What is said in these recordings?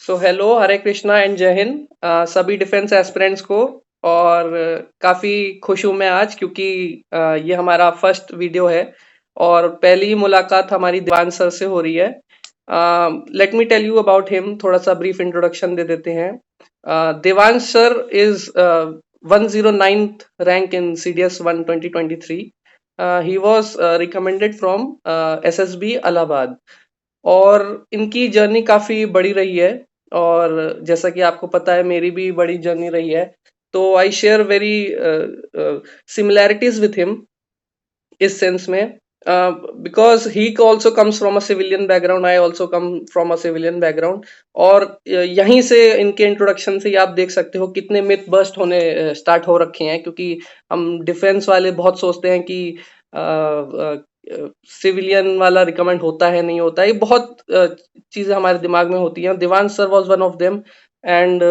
So hello, Hare Krishna and जय हिंद सभी defence aspirants को। और काफ़ी खुश हूँ मैं आज क्योंकि ये हमारा फर्स्ट वीडियो है और पहली ही मुलाकात हमारी देवांश सर से हो रही है। Let me tell you about him, थोड़ा सा ब्रीफ इंट्रोडक्शन दे देते हैं। Devansh sir is 109th rank in CDS 1 2023. He was recommended from SSB Allahabad और इनकी जर्नी काफी बड़ी रही है। और जैसा कि आपको पता है मेरी भी बड़ी जर्नी रही है। तो I share very similarities with him इस सेंस में, because he also comes from a civilian background, I also come from a civilian background. और यहीं से इनके इंट्रोडक्शन से ही आप देख सकते हो कितने मिथ बस्ट होने स्टार्ट हो रखे हैं, क्योंकि हम डिफेंस वाले बहुत सोचते हैं कि सिविलियन वाला रिकमेंड होता है नहीं होता है, ये बहुत चीजें हमारे दिमाग में होती हैं। Diwan sir was one of them. And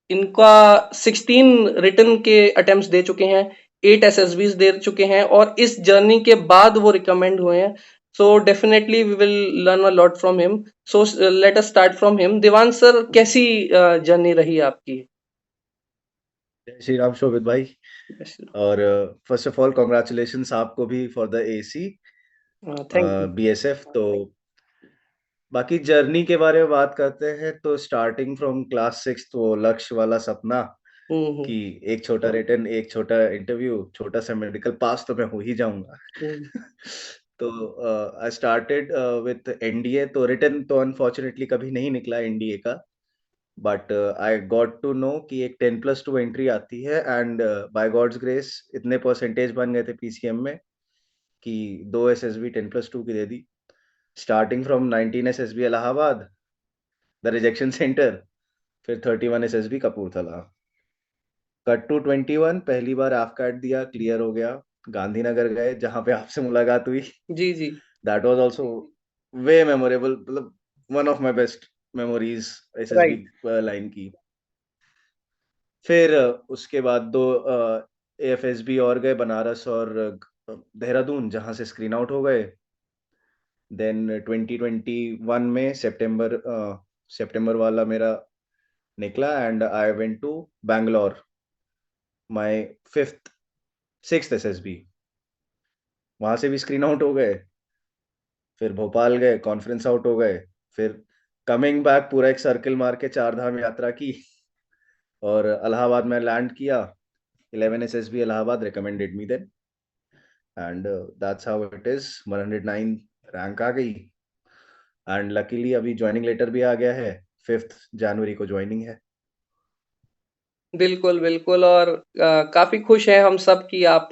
इनका 16 रिटन के अटेम्प्ट्स दे चुके हैं, 8 SSBs दे चुके हैं और इस जर्नी के बाद वो रिकमेंड हुए हैं। So definitely we will learn a lot from him. So let us start from him. Diwan sir, कैसी जर्नी रही आपकी? जय श्री राम शोभित भाई। और फर्स्ट ऑफ ऑल कॉन्ग्रेचुलेशंस आपको भी for the AC thank you. BSF. तो बाकी जर्नी के बारे में बात करते हैं तो स्टार्टिंग फ्रॉम क्लास 6 वो लक्ष्य वाला सपना हम्म। कि एक छोटा रिटर्न, एक छोटा इंटरव्यू, छोटा सा मेडिकल पास तो मैं हो ही जाऊंगा। हम्म। तो आई स्टार्टेड विथ एनडीए। तो रिटर्न तो अनफॉर्चुनेटली कभी नहीं निकला एनडीए का, but I got to know कि एक 10+2 एंट्री आती है एंड बाय गॉड्स ग्रेस इतने परसेंटेज बन गए थे पीसीएम में कि 2 एसएसबी 10+2 की दे दी। Starting from 19 SSB Allahabad the rejection centre, फिर 31 एसएसबी कपूरथला, कट टू 21 पहली बार आप काट दिया, क्लियर हो गया। गांधीनगर गए जहां पे आपसे मुलाकात हुई। जी जी। That was also way memorable, मतलब one of my best memories SSB right. Line की। फिर उसके बाद दो एएफएसबी और गए, बनारस और देहरादून, जहां से स्क्रीन आउट हो गए। देन 2021 में सितंबर वाला मेरा निकला and I went to Bangalore, my fifth sixth SSB. वहां से भी स्क्रीन आउट हो गए। फिर भोपाल गए, कॉन्फ्रेंस आउट हो गए। फिर कमिंग बैक पूरा एक सर्कल मार के चार धाम यात्रा की और इलाहाबाद में लैंड किया। 11 SSB Allahabad recommended me then and that's how it is. 109 rank आ गई एंड लकीली अभी ज्वाइनिंग लेटर भी आ गया है। 5 जनवरी को ज्वाइनिंग है। बिल्कुल, बिल्कुल। और काफ़ी खुश हैं हम सब कि आप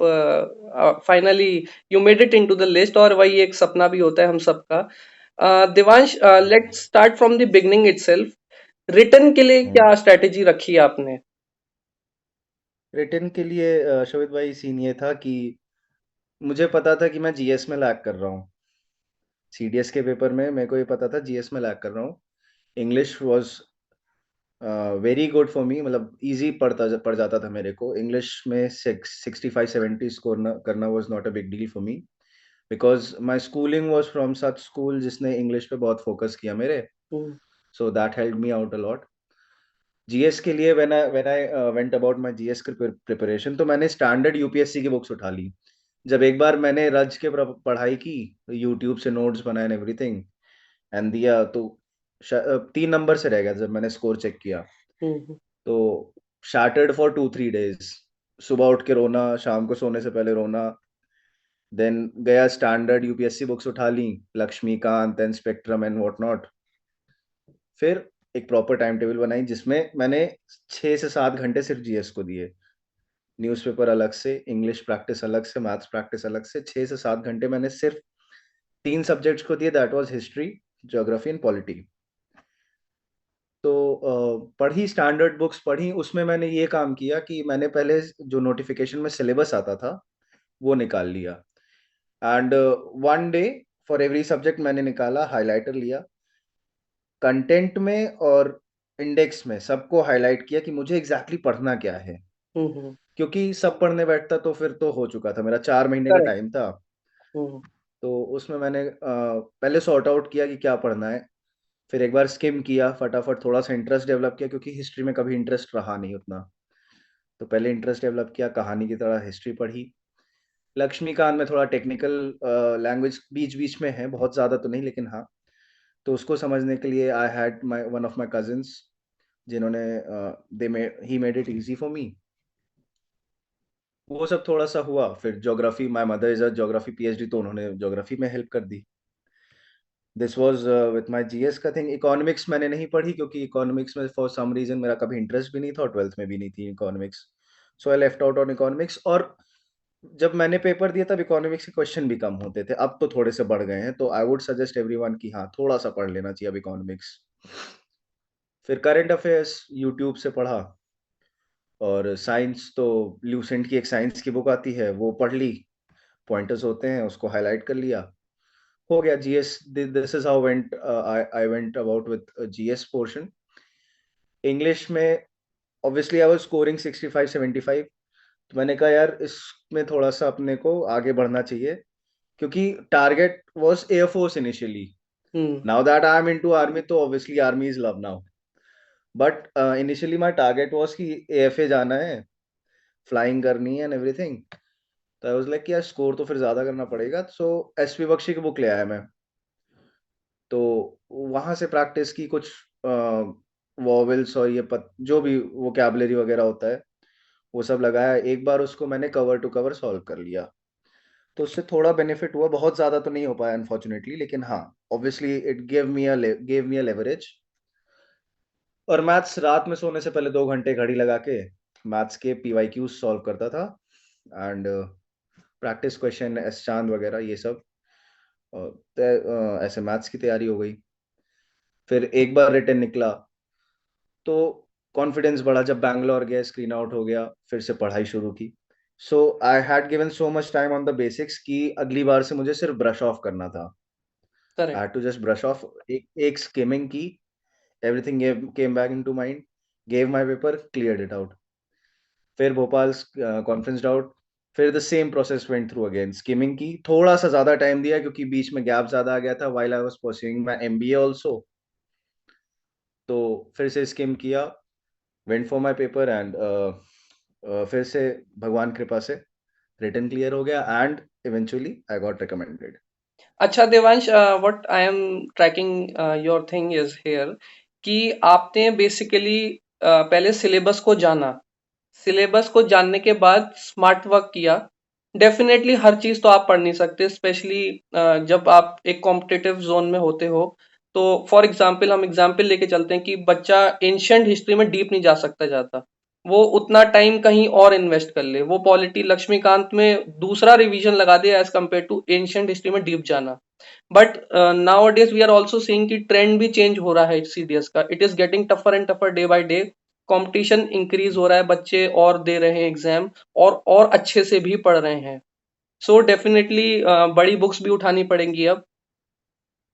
finally you made it into the list, और वही एक सपना भी होता है हम सबका। Divansh, let's start from the beginning itself. Return के लिए क्या स्ट्रैटेजी रखी आपने? रिटर्न के लिए शोभित भाई सीन ये था कि मुझे पता था कि मैं जीएस में लैग कर रहा हूँ। सीडीएस के पेपर में मेरे को ये पता था जीएस में लैग कर रहा हूँ। English was very good for me, मतलब इजी पड़ जाता था मेरे को। इंग्लिश में 65-70 स्कोर करना was not a big deal for me, because my schooling was from such school जिसने इंग्लिश पे बहुत फोकस किया मेरे। हुँ। So that help me out a lot. GS के लिए when I went about my GS preparation, तो मैंने स्टैंडर्ड यूपीएससी की बुक्स उठा ली। जब एक बार मैंने रज के पढ़ाई की, यूट्यूब से नोट्स बनाए एवरीथिंग एंड दिया, तो 3 नंबर से रह गया जब मैंने स्कोर चेक किया। हुँ, हुँ। तो शैटर्ड फॉर 2-3 डेज। सुबह उठ के रोना, शाम को सोने से पहले रोना। देन गया स्टैंडर्ड यूपीएससी बुक्स उठा ली, Laxmikanth and spectrum and what not. फिर एक प्रॉपर टाइम टेबल बनाई जिसमें मैंने 6 से 7 घंटे सिर्फ जीएस को दिए। न्यूज़पेपर अलग से, इंग्लिश प्रैक्टिस अलग से, मैथ्स प्रैक्टिस अलग से। 6 से 7 घंटे मैंने सिर्फ 3 सब्जेक्ट्स को दिए, that was history, geography and polity. तो पढ़ी, स्टैंडर्ड बुक्स पढ़ी। उसमें मैंने ये काम किया कि मैंने पहले जो नोटिफिकेशन में सिलेबस आता था वो निकाल लिया and one day for every subject मैंने निकाला, हाइलाइटर लिया, कंटेंट में और इंडेक्स में सबको हाईलाइट किया कि मुझे एग्जैक्टली पढ़ना क्या है। हुँ, हुँ। क्योंकि सब पढ़ने बैठता तो फिर तो हो चुका था, मेरा 4 महीने का करेक्ट। टाइम था। हुँ, तो उसमें मैंने पहले सॉर्ट आउट किया कि क्या पढ़ना है। फिर एक बार स्किम किया फटाफट, थोड़ा सा इंटरेस्ट डेवलप किया क्योंकि हिस्ट्री में कभी इंटरेस्ट रहा नहीं उतना। तो पहले इंटरेस्ट डेवलप किया, कहानी की तरह हिस्ट्री पढ़ी। लक्ष्मीकांत में थोड़ा टेक्निकल लैंग्वेज बीच बीच में है, बहुत ज़्यादा तो नहीं लेकिन हाँ। तो उसको समझने के लिए I had my one of my cousins, जिन्होंने they made he made it easy for me. वो सब थोड़ा सा हुआ। फिर geography, my mother is a geography PhD, तो उन्होंने ज्योग्राफी में हेल्प कर दी। This was with my GS का थिंग। इकोनॉमिक्स मैंने नहीं पढ़ी क्योंकि इकोनॉमिक्स में फॉर सम रीजन मेरा कभी इंटरेस्ट भी नहीं था और ट्वेल्थ में भी नहीं थी economics. So I left out on economics. और जब मैंने पेपर दिया तब इकोनॉमिक्स के क्वेश्चन भी कम होते थे, अब तो थोड़े से बढ़ गए हैं। तो आई वुड सजेस्ट एवरीवन कि हाँ, थोड़ा सा पढ़ लेना चाहिए अब इकोनॉमिक्स। फिर करंट अफेयर्स यूट्यूब से पढ़ा। और साइंस तो ल्यूसेंट की एक साइंस की बुक आती है, वो पढ़ ली। पॉइंटर्स होते हैं, उसको हाईलाइट कर लिया। हो गया GS. This is how went I went about with GS portion. English में ऑब्वियसली आई वाज स्कोरिंग 65 75। तो मैंने कहा यार, इसमें थोड़ा सा अपने को आगे बढ़ना चाहिए, क्योंकि टारगेट वाज एयरफोर्स इनिशियली। हुँ, now that I am into army, तो obviously army is love now. But initially my target was कि एएफए जाना है, फ्लाइंग करनी है एंड एवरीथिंग। तो आई वाज लाइक यार, स्कोर तो फिर ज्यादा करना पड़ेगा। सो एसपी बख्शी की बुक ले आया मैं। तो वहां से प्रैक्टिस की, कुछ वॉवेल्स और ये जो भी वोकैबुलरी वगैरह होता है वो सब लगाया। एक बार उसको मैंने कवर टू कवर सॉल्व कर लिया। तो उससे थोड़ा बेनिफिट हुआ, बहुत ज्यादा तो नहीं हो पाया अनफॉर्चुनेटली, लेकिन हाँ, obviously it gave me a leverage. और मैथ्स रात में सोने से पहले 2 घंटे घड़ी लगा के मैथ्स के पीवाईक्यूज सॉल्व करता था। एंड प्रैक्टिस क्वेश्चन, एस चांद वगैरह ये सब। ऐसे मैथ्स की तैयारी हो गई। फिर एक बार रिटर्न निकला तो कॉन्फिडेंस बढ़ा। जब बैंगलोर गया, स्क्रीन आउट हो गया, फिर से पढ़ाई शुरू की। So I had given so much time on the basics कि अगली बार से मुझे सिर्फ ब्रश ऑफ करना था। I correct. Had to just brush off. एक स्किमिंग की, everything came back into mind, gave my paper, cleared it out. फिर भोपाल कॉन्फ्रेंस आउट। फिर the same process went through again, skimming की, थोड़ा सा ज्यादा टाइम दिया क्योंकि बीच में गैप ज्यादा आ गया था while I was pursuing my MBA also. तो फिर से स्किम किया, went for my paper and फिर से भगवान कृपा से रिटन क्लियर हो गया and eventually I got recommended. अच्छा Devansh, what I am tracking your thing is here कि आपने बेसिकली पहले सिलेबस को जाना। सिलेबस को जानने के बाद स्मार्ट वर्क किया। डेफिनेटली हर चीज तो आप पढ़ नहीं सकते, स्पेशली जब आप एक कॉम्पिटिटिव जोन में होते हो। तो फॉर एग्जांपल हम एग्जांपल लेके चलते हैं कि बच्चा एंशियंट हिस्ट्री में डीप नहीं जा सकता ज्यादा। वो उतना टाइम कहीं और इन्वेस्ट कर ले, वो पॉलिटी लक्ष्मीकांत में दूसरा रिवीजन लगा दे as compared to ancient history में डीप जाना। But nowadays we are also seeing कि ट्रेंड भी चेंज हो रहा है सीडीएस का। It is getting tougher and tougher day by day. Competition increase हो रहा है, बच्चे और दे रहे हैं एग्जाम, और अच्छे से भी पढ़ रहे हैं। सो डेफिनेटली बड़ी बुक्स भी उठानी पड़ेंगी अब।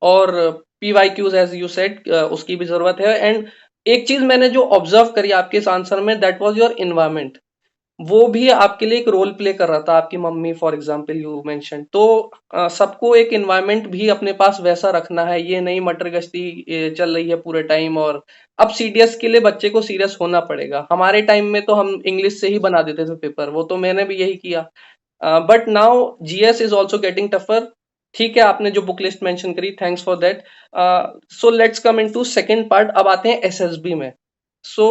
और पीवाईक्यूज एज यू सेड उसकी भी जरूरत है। एंड एक चीज मैंने जो ऑब्जर्व करी आपके इस आंसर में, दैट वाज योर इन्वायरमेंट। वो भी आपके लिए एक रोल प्ले कर रहा था, आपकी mummy for example you mention. तो सबको एक एनवायरनमेंट भी अपने पास वैसा रखना है, ये नहीं मटर गश्ती चल रही है पूरे टाइम। और अब सीडीएस के लिए बच्चे को सीरियस होना पड़ेगा। हमारे टाइम में तो हम इंग्लिश से ही बना देते थे पेपर, वो तो मैंने भी यही किया। But now GS is also getting tougher. ठीक है, आपने जो बुक लिस्ट मेंशन करी, thanks for that. So let's come into second part. अब आते हैं एसएसबी में। सो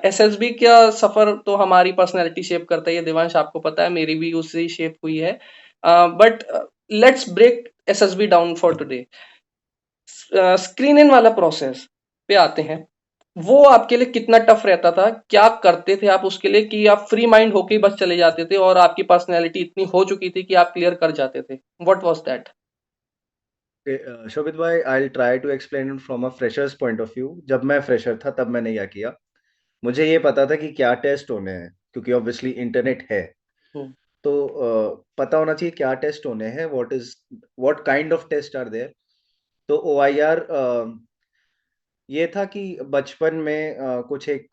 एसएसबी का सफर तो हमारी पर्सनैलिटी शेप करता है, ये देवांश आपको पता है, मेरी भी उससे ही शेप हुई है। But let's break SSB down for today. Screen in वाला प्रोसेस पे आते हैं। वो आपके लिए कितना टफ रहता था? क्या करते थे आप उसके लिए कि आप फ्री माइंड होके ही बस चले जाते थे और आपकी पर्सनैलिटी इतनी हो चुकी थी कि आप क्लियर कर जाते थे? What was that? शोभित भाई, I try to explain from a fresher's point of view. जब मैं फ्रेशर था तब मैंने क्या किया, मुझे ये पता था कि क्या टेस्ट होने हैं क्योंकि ऑब्वियसली इंटरनेट है। हम्म। तो पता होना चाहिए क्या टेस्ट होने हैं, what kind of test are there. तो ओआईआर ये था कि बचपन में कुछ एक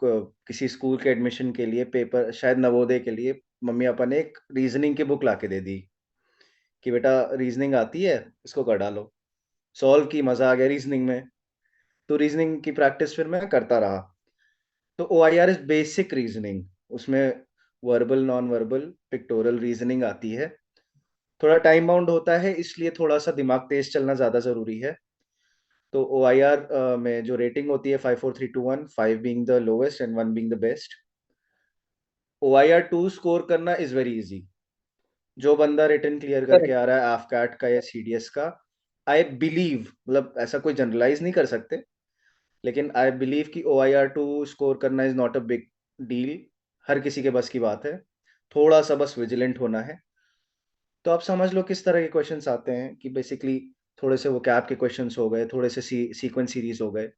किसी स्कूल के एडमिशन के लिए पेपर, शायद नवोदय के लिए, मम्मी पापा ने एक रीजनिंग की बुक ला के दे दी कि बेटा रीजनिंग आती है, इसको कर डालो। सॉल्व की, मजा आ गया रीजनिंग में। तो रीजनिंग की प्रैक्टिस फिर मैं करता रहा। तो OIR इज बेसिक रीजनिंग, उसमें verbal, non verbal, pectoral reasoning आती है। थोड़ा टाइम बाउंड होता है, इसलिए थोड़ा सा दिमाग तेज चलना ज्यादा जरूरी है। तो OIR में जो रेटिंग होती है 5 4 3 2 1, 5 being the lowest and 1 being the best. OIR 2 score करना इज वेरी इजी। जो बंदा रिटन क्लियर करके करेक्ट। आ रहा है AFCAT का या CDS का, आई बिलीव, मतलब ऐसा कोई जनरलाइज नहीं कर सकते, लेकिन आई बिलीव कि OIR 2 स्कोर करना is not a big deal. हर किसी के बस की बात है, थोड़ा सा बस विजिलेंट होना है। तो आप समझ लो किस तरह के क्वेश्चंस आते हैं कि बेसिकली थोड़े से वो कैप के क्वेश्चंस हो गए, थोड़े से सीक्वेंस सीरीज हो गए,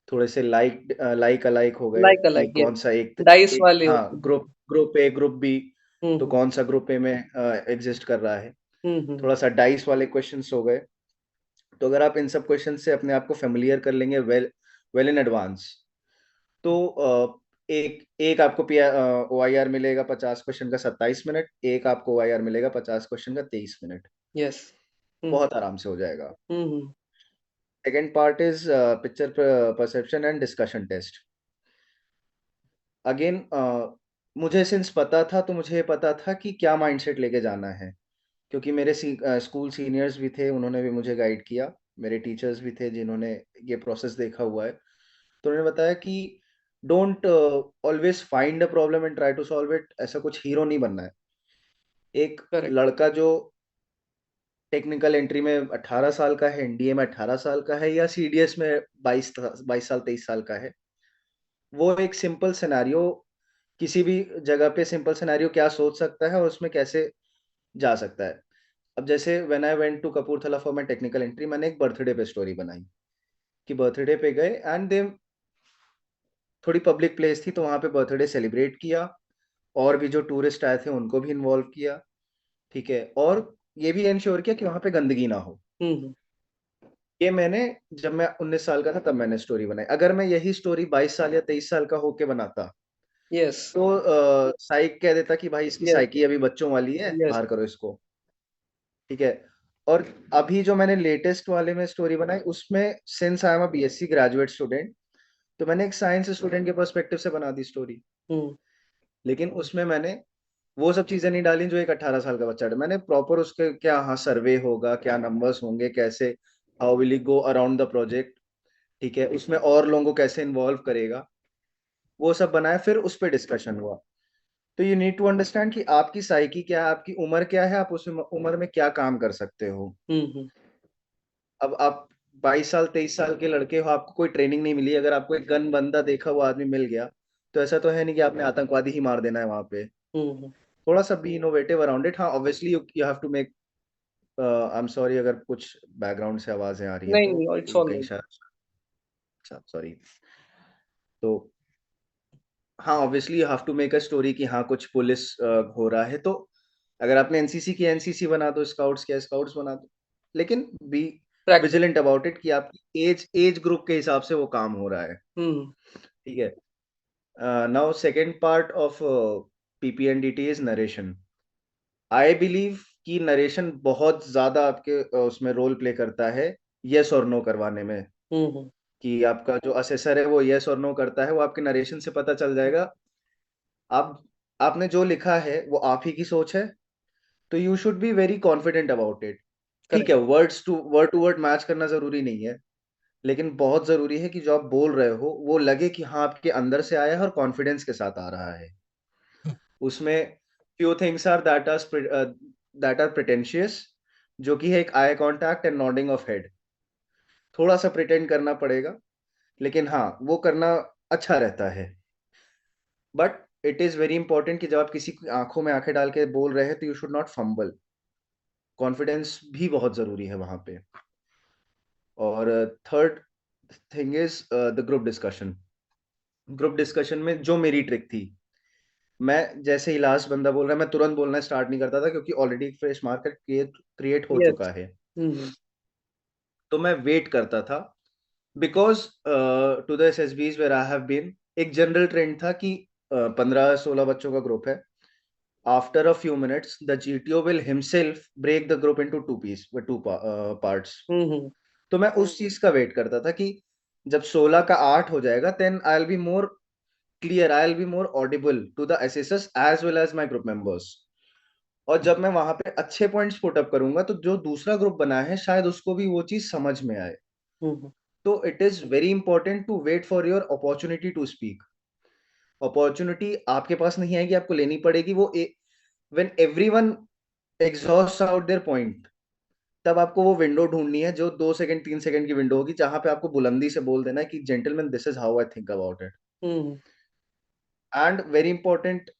थोड़े से लाइक अलाइक हो गए लाइक कि अलाइक, कौन यस। सा डाइस एक, वाले हाँ, होते हैं। ग्रुप ए ग्रुप बी, तो हम्म कौन सा ग्रुप ए में एग्जिस्ट कर रहा है। हम्म। थोड़ा सा डाइस वाले क्वेश्चंस हो गए। तो अगर आप इन सब क्वेश्चन से अपने आप को फेमिलियर कर लेंगे वेल वेल इन एडवांस, तो एक एक आपको OIR मिलेगा 50 क्वेश्चन का 27 मिनट, एक आपको OIR मिलेगा 50 क्वेश्चन का 23 मिनट। यस। हम्म बहुत आराम से हो जाएगा। हम्म। Second part is picture perception and discussion test. Again मुझे सिंस पता था, तो मुझे पता था कि क्या माइंडसेट लेके जाना है, क्योंकि मेरे स्कूल सीनियर्स भी थे, उन्होंने भी मुझे गाइड किया। मेरे टीचर्स भी थे जिन्होंने ये प्रोसेस देखा हुआ है। तो उन्होंने बताया कि don't always find a problem and try to solve it. ऐसा कुछ हीरो नहीं बनना है। एक करेक्ट। लड़का जो टेक्निकल एंट्री में 18 साल का है, NDA में 18 साल का है, या CDS में 22 साल 23 साल का है, वो एक सिंपल सिनेरियो, किसी भी जगह पे सिंपल सिनेरियो क्या सोच सकता है और उसमें कैसे जा सकता है। अब जैसे when I went to Kapurthala for my technical entry, मैंने एक बर्थडे पे स्टोरी बनाई कि बर्थडे पे गए एंड दे, थोड़ी पब्लिक प्लेस थी तो वहाँ पे बर्थडे सेलिब्रेट किया, और भी जो टूरिस्ट आए थे उनको भी इन्वॉल्व किया, ठीक है, और ये भी इंश्योर किया कि वहाँ पे गंदगी ना हो। हम्म। ये मैंने, जब मैं 19 साल का था तब मैंने स्टोरी बनाई। अगर मैं यही स्टोरी 22 साल या 23 साल का होके बनाता, यस तो साइक कह देता कि भाई इसकी यस साइकी अभी बच्चों वाली है, यस। बाहर करो इसको, ठीक है। और अभी जो मैंने लेटेस्ट वाले में स्टोरी बनाई, उसमें since I am a BSc graduate student, तो मैंने एक साइंस स्टूडेंट के पर्सपेक्टिव से बना दी स्टोरी। हम्म। लेकिन उसमें मैंने वो सब चीजें नहीं डाली जो एक 18 साल का बच्चा मैंने प्रॉपर उसके क्या, हाँ, सर्वे होगा, क्या नंबर्स होंगे, कैसे, how will he go around the project, ठीक है, उसमें और लोगों को कैसे इन्वॉल्व करेगा, वो सब बनाया, फिर उस पर डिस्कशन हुआ। तो यू नीड टू अंडरस्टैंड कि आपकी साइकी क्या है, आपकी उम्र क्या है, आप उस उम्र में क्या काम कर सकते हो। हम्म। अब आप 22 साल 23 साल के लड़के हो, आपको कोई ट्रेनिंग नहीं मिली, अगर आपको एक गन बंदा देखा हुआ आदमी मिल गया, तो ऐसा तो है नहीं कि आपने आतंकवादी ही मार देना है वहां पे। हम्म। थोड़ा सा बी इनोवेटिव अराउंड इट। हाँ, obviously you have to make, I am sorry अगर कुछ बैकग्राउंड से आवाजें आ रही है, नहीं तो नहीं, इट्स कोई ऑल कहीं राइट। शायद, अच्छा सॉरी। तो हाँ, obviously you have to make a story कि हाँ कुछ पुलिस हो रहा है, तो अगर आपने NCC की NCC बना दो, स्काउट्स किया स्काउट्स बना दो, लेकिन be practice. Vigilant about it कि आपकी एज ग्रुप के हिसाब से वो काम हो रहा है, हम्म। ठीक है। Now second part of PPNDT is narration. I believe कि नरेशन बहुत ज्यादा आपके उसमें रोल प्ले करता है, यस और नो करवाने में। हम्म। कि आपका जो असेसर है वो यस और नो करता है, वो आपके नरेशन से पता चल जाएगा। आप आपने जो लिखा है वो आप ही की सोच है, तो you should be very confident about it. ठीक करेक्ट। है, टू वर्ड मैच करना जरूरी नहीं है, लेकिन बहुत जरूरी है कि जो आप बोल रहे हो वो लगे कि हाँ आपके अंदर से आया है और कॉन्फिडेंस के साथ आ रहा है। उसमें few things are that are pretentious, जो कि है एक eye contact and nodding of head. थोड़ा सा प्रिटेंड करना पड़ेगा, लेकिन हाँ वो करना अच्छा रहता है। But it is very important कि जब आप किसी की आंखों में आंखें डाल के बोल रहे हैं, तो you should not fumble. Confidence भी बहुत जरूरी है वहां पे। और third thing is the group discussion. Group discussion में जो मेरी ट्रिक थी, मैं जैसे ही लास्ट बंदा बोल रहा है, मैं तुरंत बोलना स्टार्ट नहीं करता था, क्योंकि ऑलरेडी एक फ्रेश मार्केट क्रिएट हो यस। चुका है। हम्म। तो मैं वेट करता था, because to the SSBs where I have been, एक जनरल ट्रेंड था कि 15 16 बच्चों का ग्रुप है, after a few minutes the GTO will himself break the group into two parts. हम्म। तो मैं उस चीज का वेट करता था कि जब 16 का 8 हो जाएगा, then I will be more clear, I will be more audible to the assessors as well as my group members. और जब मैं वहां पे अच्छे पॉइंट्स पुट अप करूंगा, तो जो दूसरा ग्रुप बना है शायद उसको भी वो चीज समझ में आए। हम्म, तो it is very important to wait for your opportunity to speak. Opportunity आपके पास नहीं आएगी, आपको लेनी पड़ेगी। When everyone exhaust out their point, तब आपको वो विंडो ढूंढनी है, जो 2 सेकंड 3 सेकंड की विंडो होगी, जहां पे आपको बुलंदी से बोल देना है कि gentleman, this is how I think about it. Hmm, and very important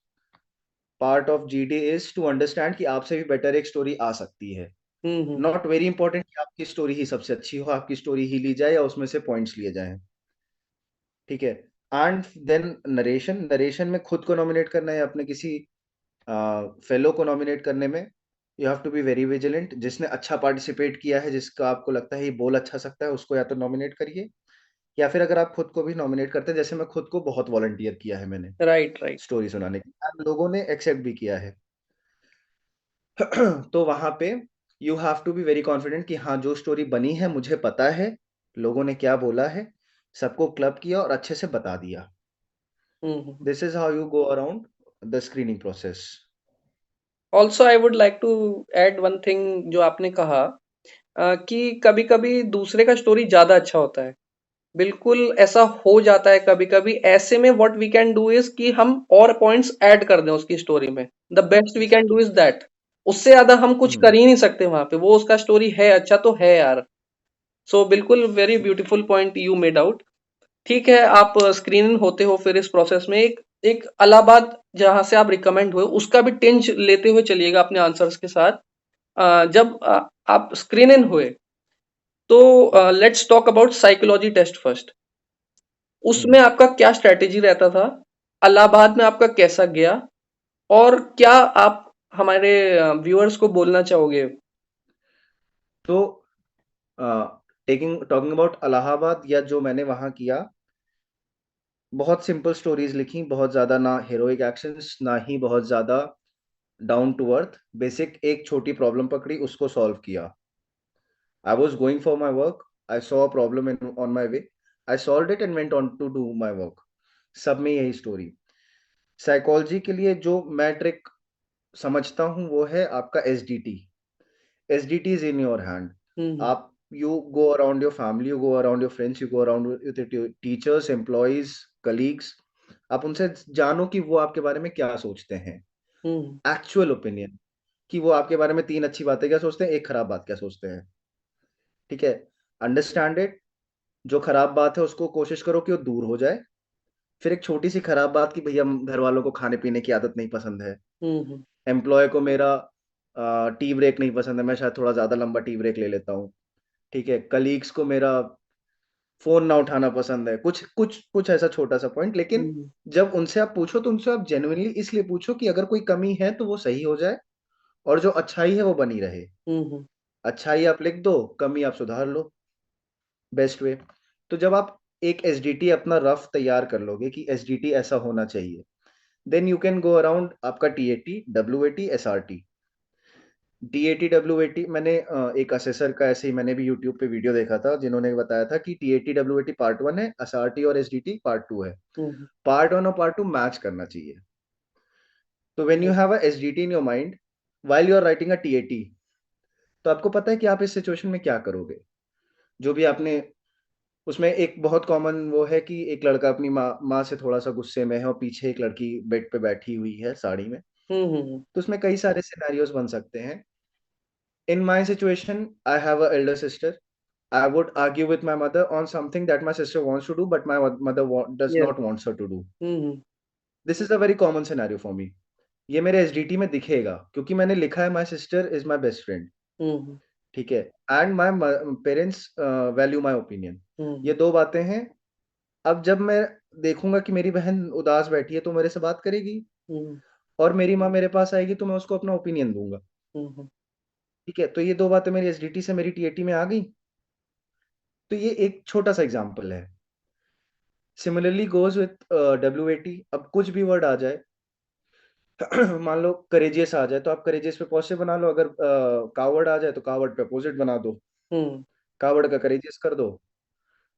part of GD is to understand कि आपसे भी बेटर एक स्टोरी आ सकती है। हम्म, नॉट वेरी इंपॉर्टेंट कि आपकी स्टोरी ही सबसे अच्छी हो, आपकी स्टोरी ही ली जाए या उसमें से पॉइंट्स लिए जाएं। ठीक है। एंड देन नरेशन, नरेशन में खुद को नॉमिनेट करना है, अपने किसी फेलो को नॉमिनेट करने में you have to be very vigilant. जिसने अच्छा पार्टिसिपेट किया है, जिसका आपको लगता है ये बोल अच्छा सकता है, उसको या तो नॉमिनेट करिए, या फिर अगर आप खुद को भी नॉमिनेट करते हैं, जैसे मैं खुद को बहुत वॉलंटियर किया है मैंने राइट, राइट। स्टोरी सुनाने की, and लोगों ने एक्सेप्ट भी किया है। तो वहां पे you have to be very confident कि हाँ, जो स्टोरी बनी है मुझे पता है लोगों ने क्या बोला है, सबको क्लब किया और अच्छे से बता दिया। Hmm. This is how you go around the screening process. Also I would like to add one thing जो आपने कहा, कि कभी-कभी दूसरे का स्टोरी ज़्यादा अच्छा होता है। बिल्कुल ऐसा हो जाता है कभी-कभी। ऐसे में what we can do is कि हम और पॉइंट्स ऐड कर दें उसकी स्टोरी में। The best we can do exactly. Is that. उससे ज़्यादा हम कुछ हम्म। कर ही नहीं सकते वहाँ पे। वो उसका स्टोरी है अच्छा तो है यार। सो बिल्कुल very beautiful point you made out. ठीक है, आप स्क्रीन होते हो फिर इस प्रोसेस में एक एक इलाहाबाद जहाँ से आप रिकमेंड हुए उसका भी टिंच लेते हुए चलिएगा अपने आंसर्स के साथ। जब आप स्क्रीन इन हुए तो let's talk about psychology test first. उसमें हम्म। आपका क्या स्ट्रैटेजी रहता था? इलाहाबाद में आपका कैसा गया? और क्या आप हमारे व्यूअर्स को बोलना चाहोगे? तो टेकिंग टॉकिंग अबाउट इलाहाबाद, या जो मैंने वहां किया, बहुत सिंपल स्टोरीज लिखी, बहुत ज्यादा ना हीरोइक एक्शंस, ना ही बहुत ज्यादा डाउन टू अर्थ। बेसिक एक छोटी प्रॉब्लम पकड़ी, उसको सॉल्व किया। I was going for my work, I saw a problem in on my way, I solve it and went on to do my work. सब में यही स्टोरी। साइकोलॉजी के लिए जो मैं ट्रिक समझता हूँ वो है आपका SDT। SDT is in your hand. Hmm, आप you go around your family, you go around your friends, you go around teachers, employees, colleagues. आप उनसे जानो कि वो आपके बारे में क्या सोचते हैं, हम्म, एक्चुअल ओपिनियन, कि वो आपके बारे में 3 अच्छी बातें क्या सोचते हैं, एक खराब बात क्या सोचते हैं। ठीक है। Understand it. जो खराब बात है उसको कोशिश करो कि वो दूर हो जाए। फिर एक छोटी सी खराब बात कि भैया घर वालों को खाने पीने की आदत नहीं पसंद है, हम्म, एम्प्लॉय को मेरा टी ब्रेक नहीं पसंद है, मैं शायद थोड़ा ज्यादा लंबा टी ब्रेक ले लेता हूँ। ठीक है। कलीग्स को मेरा फोन ना उठाना पसंद है, कुछ कुछ कुछ ऐसा छोटा सा पॉइंट। लेकिन हम्म, जब उनसे आप पूछो, तो उनसे आप जेन्युइनली इसलिए पूछो कि अगर कोई कमी है तो वो सही हो जाए, और जो अच्छाई है वो बनी रहे। हम्म, अच्छाई आप लिख दो, कमी आप सुधार लो, बेस्ट वे। तो जब आप एक SDT अपना रफ तैयार कर लोगे कि SDT ऐसा होना चाहिए, then you can go around आपका TAT, WAT, SRT। DAT, WAT मैंने एक असेसर का ऐसे ही मैंने भी यूट्यूब पे वीडियो देखा था, जिन्होंने बताया था कि TAT, WAT पार्ट 1 है, SRT और SDT पार्ट 2 है। हम्म, पार्ट 1 और पार्ट 2 मैच करना चाहिए। तो when you have a SDT in your mind while you are writing a TAT, तो आपको पता है कि आप इस सिचुएशन में क्या करोगे। जो भी आपने उसमें एक बहुत कॉमन वो है कि एक लड़का अपनी माँ से थोड़ा सा गुस्से में है, और पीछे एक लड़की बेड पे बैठी हुई है साड़ी में। हम्म, तो उसमें कई सारे सिनेरियोज बन सकते हैं। In my situation, I have a elder sister, I would argue with my mother on something that my sister wants to do, but my mother does yes, not wants her to do. Hmm, This is a very common scenario for me. ये मेरे SDT में दिखेगा, क्योंकि मैंने लिखा है my sister is my best friend। हम्म, ठीक है। And my parents value my opinion. ये हम्म, दो बातें हैं। अब जब मैं देखूंगा कि मेरी बहन उदास बैठी है, तो मेरे से बात करेगी, हम्म, और मेरी माँ मेरे पास आएगी, तो मैं उसको अपना ओपिनियन दूंगा। हम्म, ठीक है। तो ये दो बातें मेरी SDT से मेरी TAT में आ गई। तो ये एक छोटा सा एग्जाम्पल है। Similarly goes with WAT। अब कुछ भी वर्ड आ जाए, मान लो करेजियस आ जाए, तो आप करेजियस पे पॉजिटिव बना लो। अगर कावर्ड आ जाए तो कावर्ड पे अपोजिट बना दो, हम्म, कावर्ड का करेजियस कर दो।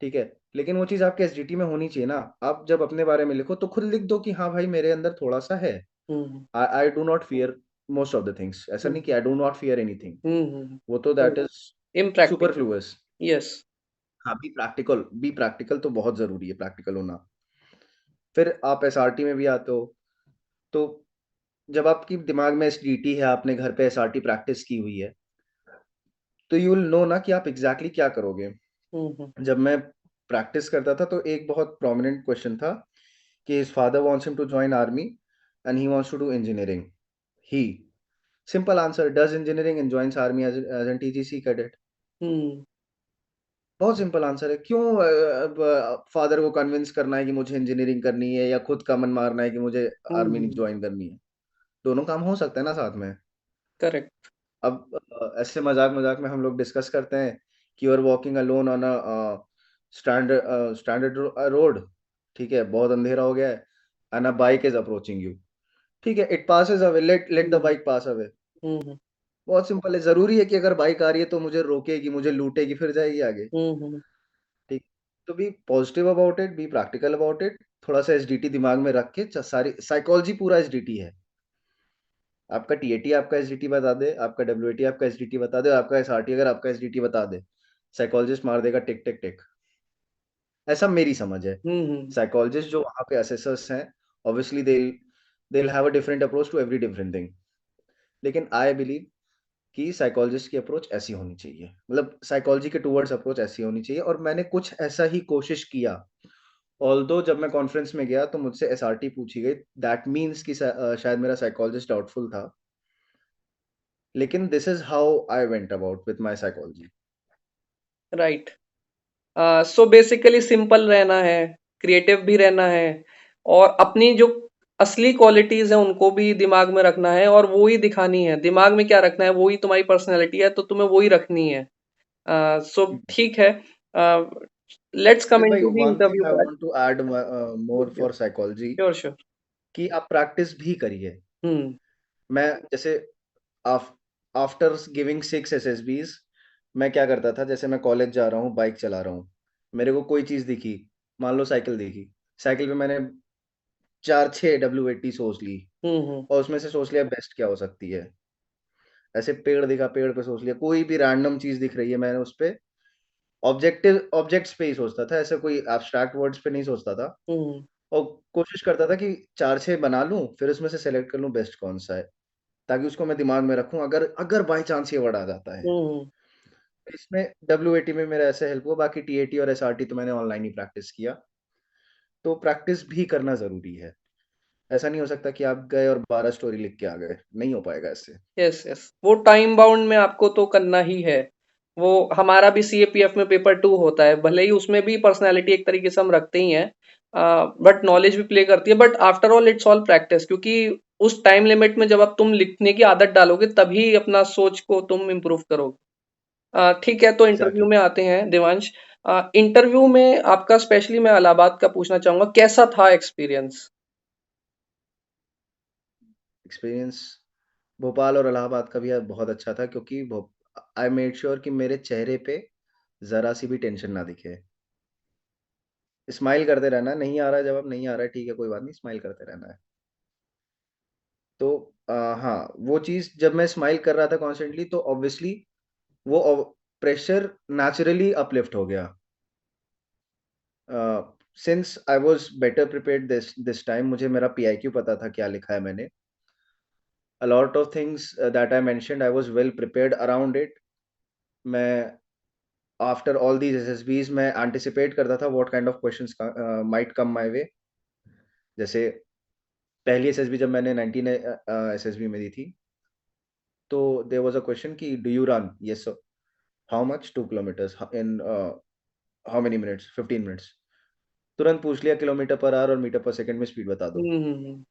ठीक है, लेकिन वो चीज आपके एसडीटी में होनी चाहिए ना। आप जब अपने बारे में लिखो तो खुद लिख दो कि हाँ भाई मेरे अंदर थोड़ा सा है। Hmm I I do not fear most of the things, ऐसा नहीं कि hmm I do not fear anything, hmm वो तो that is impractical. Superfluous. Yes. हाँ, बी प्रैक्टिकल तो बहुत जरूरी है, प्रैक्टिकल होना। फिर आप एसआरटी में भी आते हो, तो जब आपकी दिमाग में एसडीटी है, आपने घर पे एसआरटी प्रैक्टिस की हुई है, तो यू विल नो ना कि आप एग्जैक्टली क्या करोगे। हम्म। जब मैं प्रैक्टिस करता था तो एक बहुत प्रोमिनेंट क्वेश्चन था कि his father wants him to join army and he wants to do engineering. He simple answer, does engineering and joins army as an TGC cadet. Hmm बहुत सिंपल आंसर है। क्यों फादर को convince करना है कि मुझे इंजीनियरिंग करनी है, या खुद का मन मारना है कि मुझे आर्मी नहीं हम्म। ज्वाइन करनी है। दोनों काम हो सकता है ना साथ में। करेक्ट। अब ऐसे मजाक मजाक में हम लोग डिस्कस करते हैं कि you are walking alone on a standard road, ठीक है, बहुत अंधेरा हो गया है, and a bike is approaching you, ठीक है, it passes away, let let the hmm bike pass away. Hmm बहुत सिंपल है, जरूरी है कि अगर बाइक आ रही है तो मुझे रोकेगी, मुझे लूटेगी, फिर जाएगी आगे। हम्म। ठीक, तो be positive about it, be practical about it. थोड़ा सा एसडीटी दिमाग में रख के, सारी साइकोलॉजी पूरा एसडीटी है। आपका टीएटी आपका एसडीटी बता दे, आपका डब्ल्यूएटी आपका एसडीटी बता दे, आपका एसआरटी अगर आपका एसडीटी बता दे, साइकोलॉजिस्ट मार देगा टिक टिक टिक। ऐसा मेरी समझ है। हम्म। साइकोलॉजिस्ट जो वहाँ पे असेसर्स हैं, obviously they have a different approach to every different thing, लेकिन आई बिलीव कि साइकोलॉजिस्ट की अप्रोच ऐसी होनी चाहिए, मतलब साइकोलॉजी के टूवर्ड्स अप्रोच ऐसी होनी चाहिए। और मैंने कुछ ऐसा ही कोशिश किया। ऑल्दो जब मैं कॉन्फ्रेंस में गया तो मुझसे एसआरटी पूछी गई, दैट मीन्स कि शायद मेरा साइकोलॉजिस्ट डाउटफुल था, लेकिन this is how I went about with my psychology. Right. So basically simple रहना है, क्रिएटिव भी रहना है, और अपनी जो असली क्वालिटीज है उनको भी दिमाग में रखना है और वो ही दिखानी है। दिमाग में क्या रखना है, वो ही तुम्हारी पर्सनैलिटी है, तो तुम्हें वो ही रखनी है। सो ठीक है। लेट्स कम फिर भाई into the one thing interview I part. Want to add more for psychology, sure sure. कि आप प्रैक्टिस भी करिए। हम्म मैं जैसे आफ्टर गिविंग 6 एसएसबीज, मैं क्या करता था, जैसे मैं कॉलेज जा रहा हूँ, बाइक चला रहा हूँ, मेरे को कोई चीज दिखी, मान लो साइकिल दिखी, साइकिल पे मैंने 4-6 डब्ल्यू 80 सोच ली, हम्म। और उसमें से सोच लिया बेस्ट क्या हो सकती है। ऐसे पेड़ दिखा, पेड़ पे सोच लिया, कोई भी रैंडम चीज दिख रही है, मैंने उस पे ऑब्जेक्ट्स पे ही सोचता था, ऐसे कोई एब्स्ट्रैक्ट वर्ड्स पे नहीं सोचता था। हम्म और कोशिश करता था कि 4-6 बना लूं, फिर उसमें से सेलेक्ट कर लूं बेस्ट कौन सा है, ताकि उसको मैं दिमाग में रखूं, अगर अगर बाई चांस ये वर्ड आ जाता है। हम्म। इसमें डब्ल्यू 80 में मेरा ऐसे हेल्प हुआ, बाकी टीएटी और एसआरटी तो मैंने ऑनलाइन ही प्रैक्टिस किया। तो प्रैक्टिस भी करना जरूरी है। ऐसा नहीं हो सकता कि आप गए और 12 स्टोरी लिख के आ गए, नहीं हो पाएगा ऐसे। यस यस, वो टाइम बाउंड में आपको तो करना ही है। वो हमारा भी सीएपीएफ में पेपर 2 होता है, भले ही उसमें भी पर्सनालिटी एक तरीके से हम रखते ही हैं, बट नॉलेज भी प्ले करती है। But after all it's all practice, क्योंकि उस टाइम लिमिट में जब आप तुम लिखने की आदत डालोगे तभी अपना सोच को तुम इम्प्रूव करोगे। ठीक है, तो इंटरव्यू एग्जैक्टली। में आते हैं देवांश। इंटरव्यू में आपका, स्पेशली मैं इलाहाबाद का पूछना चाहूंगा, कैसा था एक्सपीरियंस? एक्सपीरियंस भोपाल और इलाहाबाद का भी बहुत अच्छा था, क्योंकि आई मेड श्योर कि मेरे चेहरे पे जरा सी भी टेंशन ना दिखे। स्माइल करते रहना, नहीं आ रहा है जवाब, नहीं आ रहा है, ठीक है कोई बात नहीं, स्माइल करते रहना है। तो हाँ, वो चीज जब मैं स्माइल कर रहा था कॉन्स्टेंटली, तो ऑब्वियसली वो प्रेशर नेचुरली अपलिफ्ट हो गया। Since I was better prepared this time, मुझे मेरा पीआईक्यू पता था क्या लिखा है मैंने। a lot of things that I mentioned, I was well prepared around it. मैं after all these SSBs मैं anticipate करता था what kind of questions might come my way। जैसे पहली एसएसबी जब मैंने 19 एसएसबी में दी थी, तो देयर वाज अ क्वेश्चन कि do you run, yes sir, how much, 2 kilometres in how many minutes, 15 minutes. तुरंत पूछ लिया किलोमीटर पर आवर और मीटर पर सेकंड में स्पीड बता दो। हम्म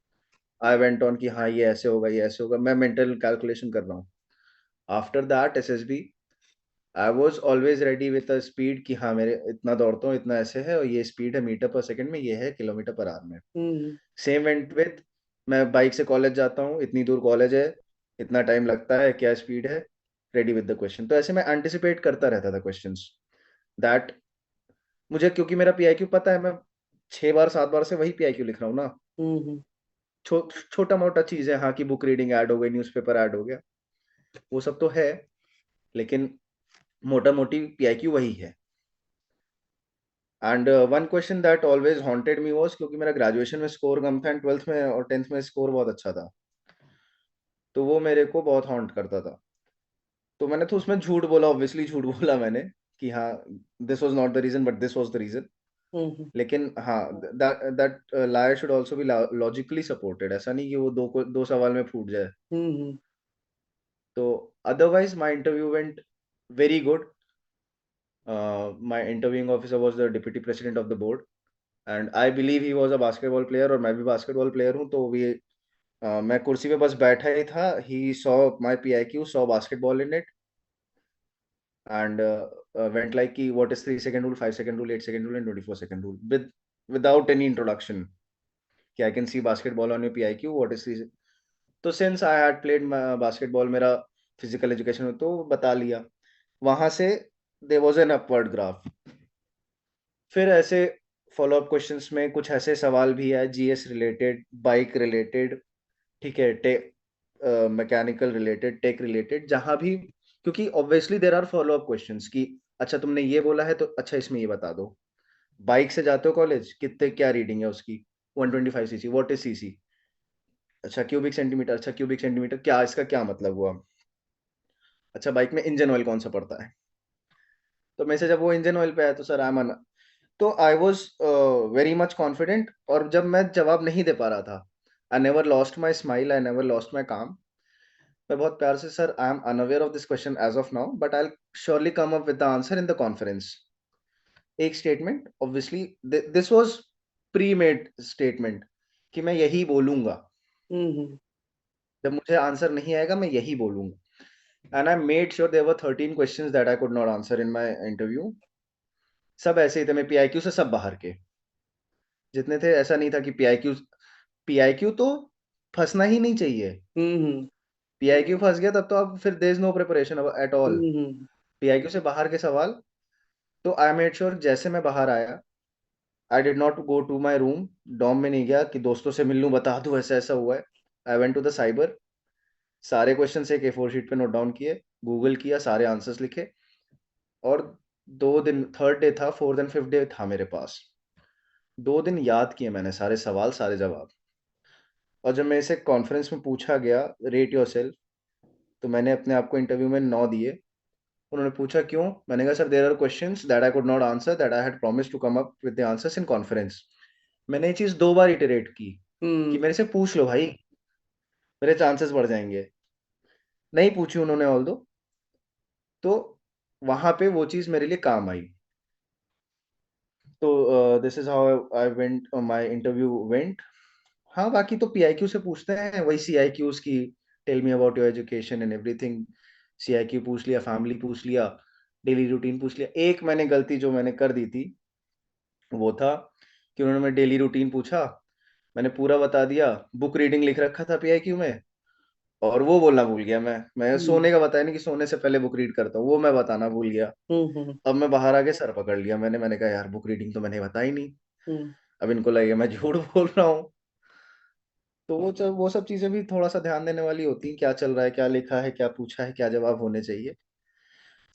आई वेंट ऑन कि हाँ ये ऐसे होगा, ये ऐसे होगा, मैं मेंटल कैलकुलेशन कर रहा हूँ। After that SSB I was always ready with a speed कि हाँ मेरे इतना दौड़ता हूँ, इतना ऐसे है, और ये स्पीड है मीटर पर सेकंड में, ये है किलोमीटर पर आवर में। हम्म सेम वेंट विद, मैं बाइक से कॉलेज जाता हूँ, इतनी दूर कॉलेज है, इतना टाइम लगता है, क्या स्पीड है, रेडी विद द क्वेश्चन। तो ऐसे मैं एंटिसिपेट करता रहता था क्वेश्चंस, दैट मुझे क्योंकि मेरा पीआईक्यू पता है, मैं 6 बार 7 बार से वही पीआईक्यू लिख रहा हूँ ना। हुँ। छोटा मोटा चीज है, हाँ, की बुक रीडिंग ऐड हो गई, न्यूज़पेपर ऐड हो गया, वो सब तो है, लेकिन मोटा मोटी पीआईक्यू वही है। And one question that always haunted me was, क्योंकि मेरा ग्रेजुएशन में स्कोर कम था एंड 12th में और 10th में स्कोर बहुत अच्छा था, तो वो मेरे को बहुत हॉन्ट करता था। तो मैंने तो उसमें झूठ बोला, ऑब्वियसली झूठ बोला मैंने, कि हाँ, this was not the reason but this was the reason. हुँ, हुँ। लेकिन हाँ, that that liar should also be logically supported, ऐसा नहीं कि वो दो सवाल में फूट जाए। हुँ, हुँ। तो otherwise my interview went very good. My interviewing officer was the deputy president of the board, and I believe he was a basketball player, और मैं भी बास्केटबॉल प्लेयर हूँ, तो भी मैं कुर्सी पे बस बैठा ही था, he saw my PIQ, saw basketball in it, and went like ki, what is 3 second rule, 5 second rule, 8 second rule and 24 second rule, without any introduction, कि I can see basketball on your PIQ, what is 3 तो since I had played basketball, मेरा physical education में, तो बता लिया वहां से। there was an upward graph। फिर ऐसे फॉलो अप क्वेश्चंस में कुछ ऐसे सवाल भी है, जीएस रिलेटेड, बाइक रिलेटेड, ठीक है, tech, mechanical related, tech related, जहां भी, क्योंकि obviously there are follow up questions कि अच्छा तुमने ये बोला है तो अच्छा इसमें ये बता दो। बाइक से जाते हो कॉलेज, कितने क्या रीडिंग है उसकी, 125 सीसी, व्हाट इज सीसी, अच्छा क्यूबिक सेंटीमीटर, अच्छा क्यूबिक सेंटीमीटर क्या, इसका क्या मतलब हुआ, अच्छा बाइक में इंजन ऑयल कौन सा पड़ता है। तो मैं से जब वो इंजन ऑयल पे आया तो सर आई एम, तो I was very much confident, और जब मैं जवाब नहीं दे पा रहा था, I never lost my smile, I never lost my calm. मैं बहुत प्यार से, sir I am unaware of this question as of now, but I surely come up with the answer in the conference. एक statement, obviously this was pre made statement, कि मैं यही बोलूंगा, हुँ, हुँ। जब मुझे आंसर नहीं आएगा मैं यही बोलूंगा। And I made sure there were 13 questions that I could not answer in my interview. सब ऐसे ही थे, मैं पीआईक्यू से सब बाहर के जितने थे, ऐसा नहीं था कि पीआईक्यू, पीआईक्यू तो फंसना ही नहीं चाहिए। हुँ, हुँ। पीआईक्यू फंस गया तब तो अब फिर there is no preparation at all. हुँ, हुँ। पीआईक्यू से बाहर के सवाल, तो आई मेड श्योर जैसे मैं बाहर आया, I did not go to my room, dorm में नहीं गया कि दोस्तों से मिल लूं, बता दूं ऐसा ऐसा हुआ है। I went to the cyber, सारे क्वेश्चन एक A4 शीट पे नोट डाउन किए, गूगल किया, सारे आंसर्स लिखे, और 2 दिन, थर्ड डे था, फोर्थ एंड फिफ्थ डे था मेरे पास, 2 दिन याद किए मैंने सारे सवाल सारे जवाब। और जब मेरे से कॉन्फ्रेंस में पूछा गया रेट योर सेल्फ, तो मैंने अपने आप को इंटरव्यू में 9 दिए। उन्होंने पूछा क्यों, मैंने कहा sir there are questions that I could not answer, that I had promised to come up with the answers in conference. मैंने ये चीज 2 बार इटरेट की कि हुँ। मेरे से पूछ लो भाई, मेरे चांसेस बढ़ जाएंगे। नहीं पूछी उन्होंने ऑल दो, तो वहां पे वो चीज मेरे लिए काम आई। तो this is how I went, my interview went. हाँ, बाकी तो पीआईक्यू से पूछते हैं वही सीआईक्यूज की, tell me about your education and everything. CIQ पूछ लिया, फैमिली पूछ लिया, डेली रूटीन पूछ लिया। एक मैंने गलती जो मैंने कर दी थी, वो था कि उन्होंने मैं डेली रूटीन पूछा, मैंने पूरा बता दिया, बुक रीडिंग लिख रखा था पीआईक्यू में, और वो बोलना भूल गया। मैं हुँ। सोने का बताया नहीं कि सोने से पहले बुक रीड करता हूँ, वो मैं बताना भूल गया। हुँ, हुँ। अब मैं बाहर आके सर पकड़ लिया, मैंने कहा यार बुक रीडिंग तो मैंने बताई नहीं, हुँ। अब इनको लगेगा मैं झूठ बोल रहा हूँ। तो वो सब चीजें भी थोड़ा सा ध्यान देने वाली होती हैं, क्या चल रहा है, क्या लिखा है, क्या पूछा है, क्या जवाब होने चाहिए।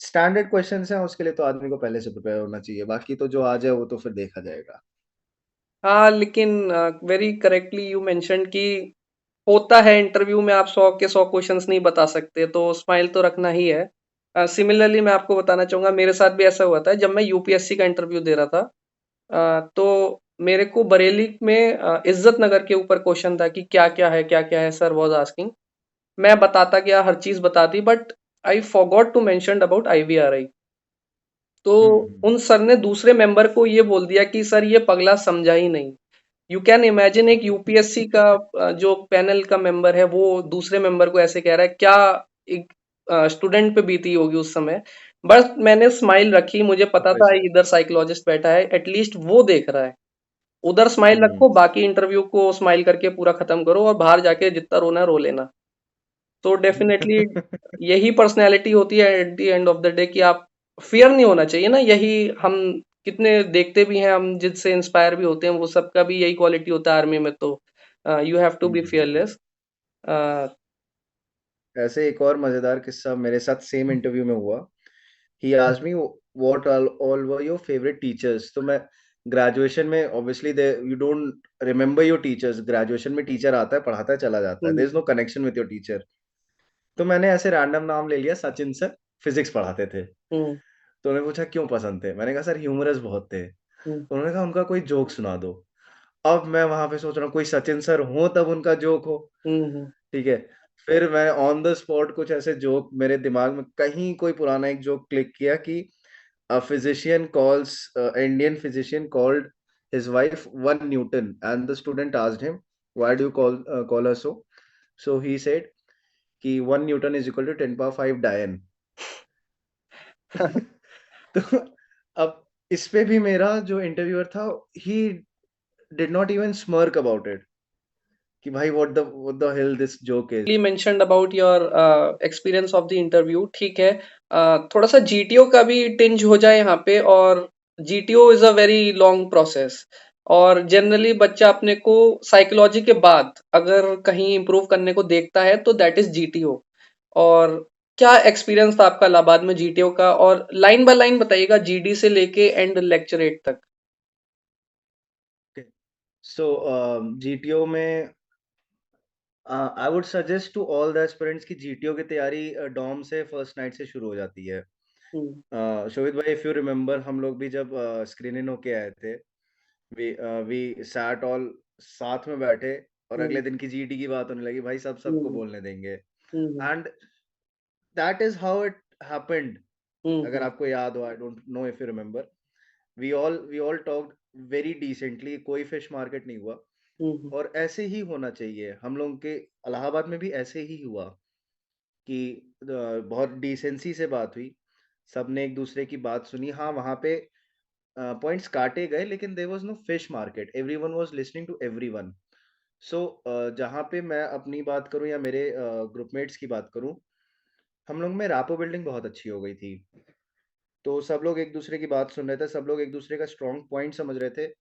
स्टैंडर्ड क्वेश्चंस हैं, उसके लिए तो आदमी को पहले से प्रिपेयर होना चाहिए, बाकी तो जो आ जाए वो तो फिर देखा जाएगा। हाँ, लेकिन वेरी करेक्टली यू मेंशन्ड कि होता है इंटरव्यू में आप 100 के 100 क्वेश्चंस नहीं बता सकते, तो स्माइल तो रखना ही है। सिमिलरली मैं आपको बताना चाहूँगा, मेरे साथ भी ऐसा हुआ था जब मैं यूपीएससी का इंटरव्यू दे रहा था। तो मेरे को बरेली में इज्जत नगर के ऊपर क्वेश्चन था कि क्या-क्या है, क्या-क्या है, सर वाज़ आस्किंग। मैं बताता गया, हर चीज़ बता दी, but I forgot to mention about IVRI. तो हम्म। उन सर ने दूसरे मेंबर को ये बोल दिया कि सर ये पगला समझा ही नहीं। यू कैन इमेजिन एक यूपीएससी का जो पैनल का मेंबर है वो दूसरे मेंबर को ऐसे कह रहा है, क्या एक स्टूडेंट पे बीती होगी उस समय। बस मैंने स्माइल रखी, मुझे पता था ऑब्वियसली। इधर साइकोलॉजिस्ट बैठा है, एटलीस्ट वो देख रहा है। उधर स्माइल हम्म। रखो, बाकी इंटरव्यू को स्माइल करके पूरा खत्म करो और बाहर जाके जितना रोना है रो लेना। तो डेफिनेटली यही पर्सनैलिटी होती है at the end of the day, कि आप फियर नहीं होना चाहिए ना, यही हम कितने देखते भी हैं हम, जिससे इंस्पायर भी होते हैं, वो सबका भी यही क्वालिटी होता है आर्मी में। तो you have to be fearless. ऐसे एक और मजेदार किस्सा मेरे साथ सेम इंटरव्यू में हुआ। He asked me what all were your favourite teachers. तो मैं ग्रेजुएशन में obviously they you don't remember your teachers. Graduation में टीचर आता है, पढ़ाता है, चला जाता है, there is no connection with your teacher. तो मैंने ऐसे रैंडम नाम ले लिया, सचिन सर फिजिक्स पढ़ाते थे। तो उन्होंने पूछा क्यों पसंद थे, मैंने कहा सर ह्यूमरस बहुत थे। तो उन्होंने कहा उनका कोई जोक सुना दो। अब मैं वहां पे सोच रहा हूँ कोई सचिन सर हो तब उनका जोक हो। ठीक है, फिर मैं ऑन द स्पॉट कुछ ऐसे जोक मेरे दिमाग में कहीं कोई पुराना एक जोक क्लिक किया कि a physician calls Indian physician called his wife 1 Newton, and the student asked him, why do you call her so? So he said कि 1 Newton is equal to 10 power 5 Diane. तो अब इस पे भी मेरा जो इंटरव्यूअर था, he did not even smirk about it कि भाई what the hell this joke is. Mentioned about your experience of the interview, ठीक है। थोड़ा सा जीटीओ का भी टिंज हो जाए यहाँ पे। और GTO is a very long process, और जनरली बच्चा अपने को साइकोलॉजी के बाद अगर कहीं इम्प्रूव करने को देखता है तो दैट इज जीटीओ। और क्या एक्सपीरियंस था आपका इलाहाबाद में जीटीओ का, और लाइन बाय लाइन बताइएगा जीडी से लेके एंड लेक्चरेट तक। Okay. So GTO में I would suggest to all the aspirants की जीटीओ की तैयारी डॉम से फर्स्ट नाइट से शुरू हो जाती है। हम्म। शोभित भाई, इफ यू रिमेम्बर, हम लोग भी जब स्क्रीन इन होके आए थे, वी सैट ऑल साथ में बैठे, और हम्म। अगले दिन की जीटी की बात होने लगी, भाई सब सबको हम्म। बोलने देंगे। Hmm. And that is how it happened. अगर हम्म। आपको याद हो, I don't know if you remember, we all talked very decently, कोई फिश मार्केट नहीं हुआ। हम्म। और ऐसे ही होना चाहिए। हम लोग के इलाहाबाद में भी ऐसे ही हुआ कि बहुत डिसेंसी से बात हुई, सबने एक दूसरे की बात सुनी। हाँ, वहाँ पे पॉइंट्स काटे गए, लेकिन there was no fish market, everyone was listening to everyone. So जहाँ पे मैं अपनी बात करूँ या मेरे ग्रुपमेट्स की बात करूँ, हम लोग में रैपो बिल्डिंग बहुत अच्छी हो गई थी। तो सब लोग एक दूसरे की बात सुन रहे थे, सब लोग एक दूसरे का स्ट्रॉन्ग पॉइंट समझ रहे थे।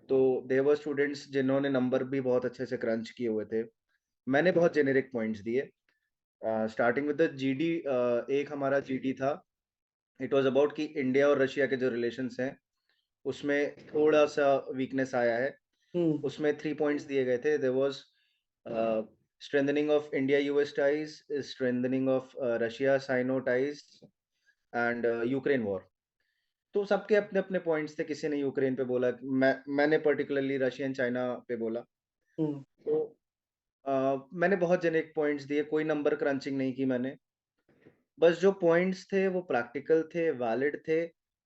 तो देयर वर स्टूडेंट्स जिन्होंने नंबर भी बहुत अच्छे से क्रंच किए हुए थे। मैंने बहुत जेनेरिक पॉइंट्स दिए। स्टार्टिंग विद द जीडी, एक हमारा जीडी था, इट वाज अबाउट कि इंडिया और रशिया के जो रिलेशंस हैं उसमें थोड़ा सा वीकनेस आया है। हम्म। उसमें 3 पॉइंट्स दिए गए थे। There was strengthening of India US ties, strengthening of Russia Sino ties, and Ukraine war. तो सबके अपने अपने पॉइंट्स थे। किसी ने यूक्रेन पे बोला, मैंने पर्टिकुलरली रशियन चाइना पे बोला। हम्म। तो मैंने बहुत जेनेरिक पॉइंट्स दिए, कोई नंबर क्रंचिंग नहीं की मैंने। बस जो पॉइंट्स थे वो प्रैक्टिकल थे, वैलिड थे,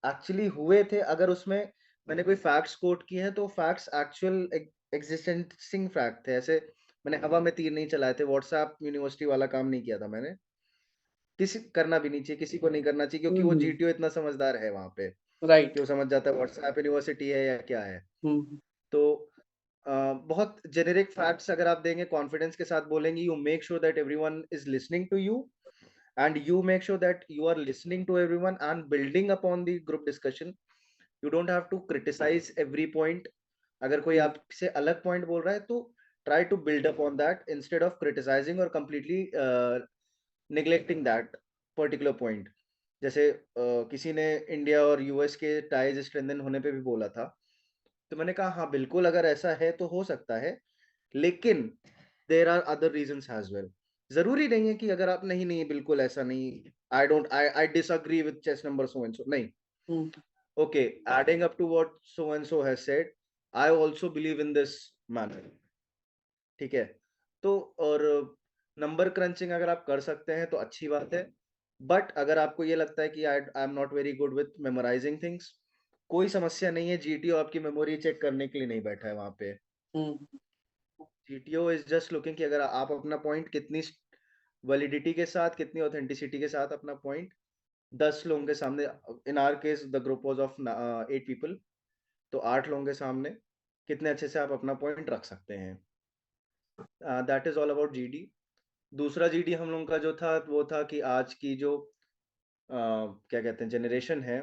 एक्चुअली हुए थे। अगर उसमें मैंने कोई फैक्ट्स कोट किए हैं तो फैक्ट्स एक्चुअल एग्जिस्टेंसिंग फैक्ट थे। ऐसे मैंने हवा में तीर नहीं चलाए थे, व्हाट्सएप यूनिवर्सिटी वाला काम नहीं किया था मैंने। किसी करना भी नहीं चाहिए, किसी को नहीं करना चाहिए, क्योंकि वो हम्म। जीटीओ इतना समझदार है वहां पे कि राइट। वो समझ जाता है व्हाट्सएप यूनिवर्सिटी है या क्या है। हम्म। तो बहुत जेनेरिक फैक्ट्स अगर आप देंगे, कॉन्फिडेंस के साथ बोलेंगे, you make sure that everyone is listening to you, and you make sure that you are listening to everyone and building upon the group discussion. You don't have to criticize every point. अगर कोई हम्म। आपसे अलग point बोल रहा है तो try to build upon that instead of criticizing or completely neglecting that particular point. जैसे किसी ने इंडिया और यूएस के टाइज स्ट्रेंथन होने पे भी बोला था, तो मैंने कहा हाँ बिल्कुल, अगर ऐसा है तो हो सकता है, लेकिन there are other reasons as well. जरूरी नहीं है कि अगर आप नहीं नहीं बिल्कुल ऐसा नहीं, I disagree with chest number so and so, नहीं। Hmm. Okay, adding up to what so and so has said, I also believe in this manner. ठीक है। तो और नंबर क्रंचिंग अगर आप कर सकते हैं तो अच्छी बात है। बट अगर आपको ये लगता है कि I am not very good with memorising things, कोई समस्या नहीं है। जीटीओ आपकी मेमोरी चेक करने के लिए नहीं बैठा है वहां पे। हम्म। जीटीओ इज जस्ट लुकिंग कि अगर आप अपना पॉइंट कितनी वैलिडिटी के साथ, कितनी ऑथेंटिसिटी के साथ अपना पॉइंट 10 लोगों के सामने, इन are case the group was of 8 people, तो 8 लोगों के सामने कितने अच्छे से आप अपना पॉइंट रख सकते हैं। That is all about GD. दूसरा जीडी हम लोगों का जो था वो था कि आज की जो क्या कहते हैं जनरेशन है,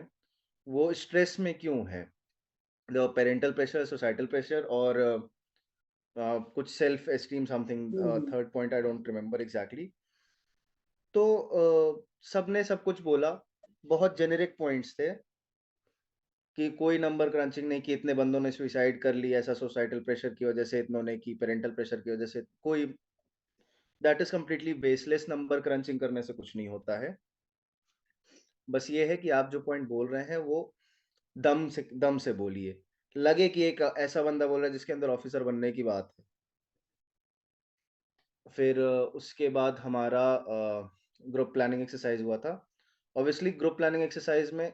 वो स्ट्रेस में क्यों है? The parental pressure, societal pressure और कुछ self esteem something, hmm, third point I don't remember exactly. तो सबने सब कुछ बोला, बहुत जेनेरिक पॉइंट्स थे कि कोई नंबर क्रंचिंग नहीं, कि इतने बंदों ने सुसाइड कर ली, ऐसा सोसाइटल प्रेशर की वजह से इतनों ने की, पेरेंटल प्रेशर की वजह से कोई। That is completely baseless, number crutching करने से कुछ नहीं होता है। बस ये है कि आप जो पॉइंट बोल रहे हैं वो दम से बोलिए। लगे कि एक ऐसा बंदा बोल रहा है जिसके अंदर ऑफिसर बनने की बात है। फिर उसके बाद हमारा ग्रुप प्लानिंग एक्सरसाइज हुआ था। ऑब्वियसली ग्रुप प्लानिंग एक्सरसाइज में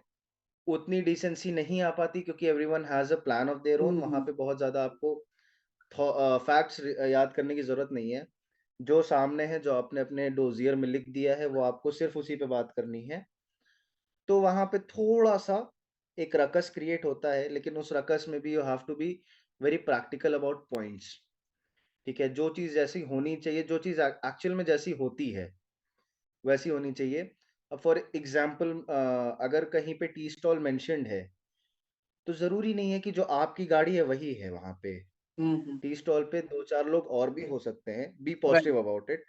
उतनी डिसेंसी नहीं आ पाती क्योंकि everyone has a plan of their own. वहाँ हुँ, पे बहुत ज़्यादा आपको फैक्ट्स याद करने की ज़रूरत नहीं है। जो सामने है, जो आपने अपने डोज़ियर में लिख दिया है, वो आपको सिर्फ़ उसी पे बात करनी है। तो वहाँ पे थोड़ा-सा एक रकस क्रिएट होता है, लेकिन उस रकस में भी you have to be very practical about points. ठीक है? जो चीज़ जैसी होनी चाहिए, जो चीज़ एक्चुअल में जैसी होती है, वैसी होनी चाहिए। अब फॉर एग्ज़ाम्पल अगर कहीं पे टी स्टॉल मेंशन्ड है, तो ज़रूरी नहीं है कि जो आपकी गाड़ी है वही है वहाँ पे। हुँ, हुँ, टी स्टॉल पे 2-4 लोग और भी हो सकते हैं। Be right. Positive about it.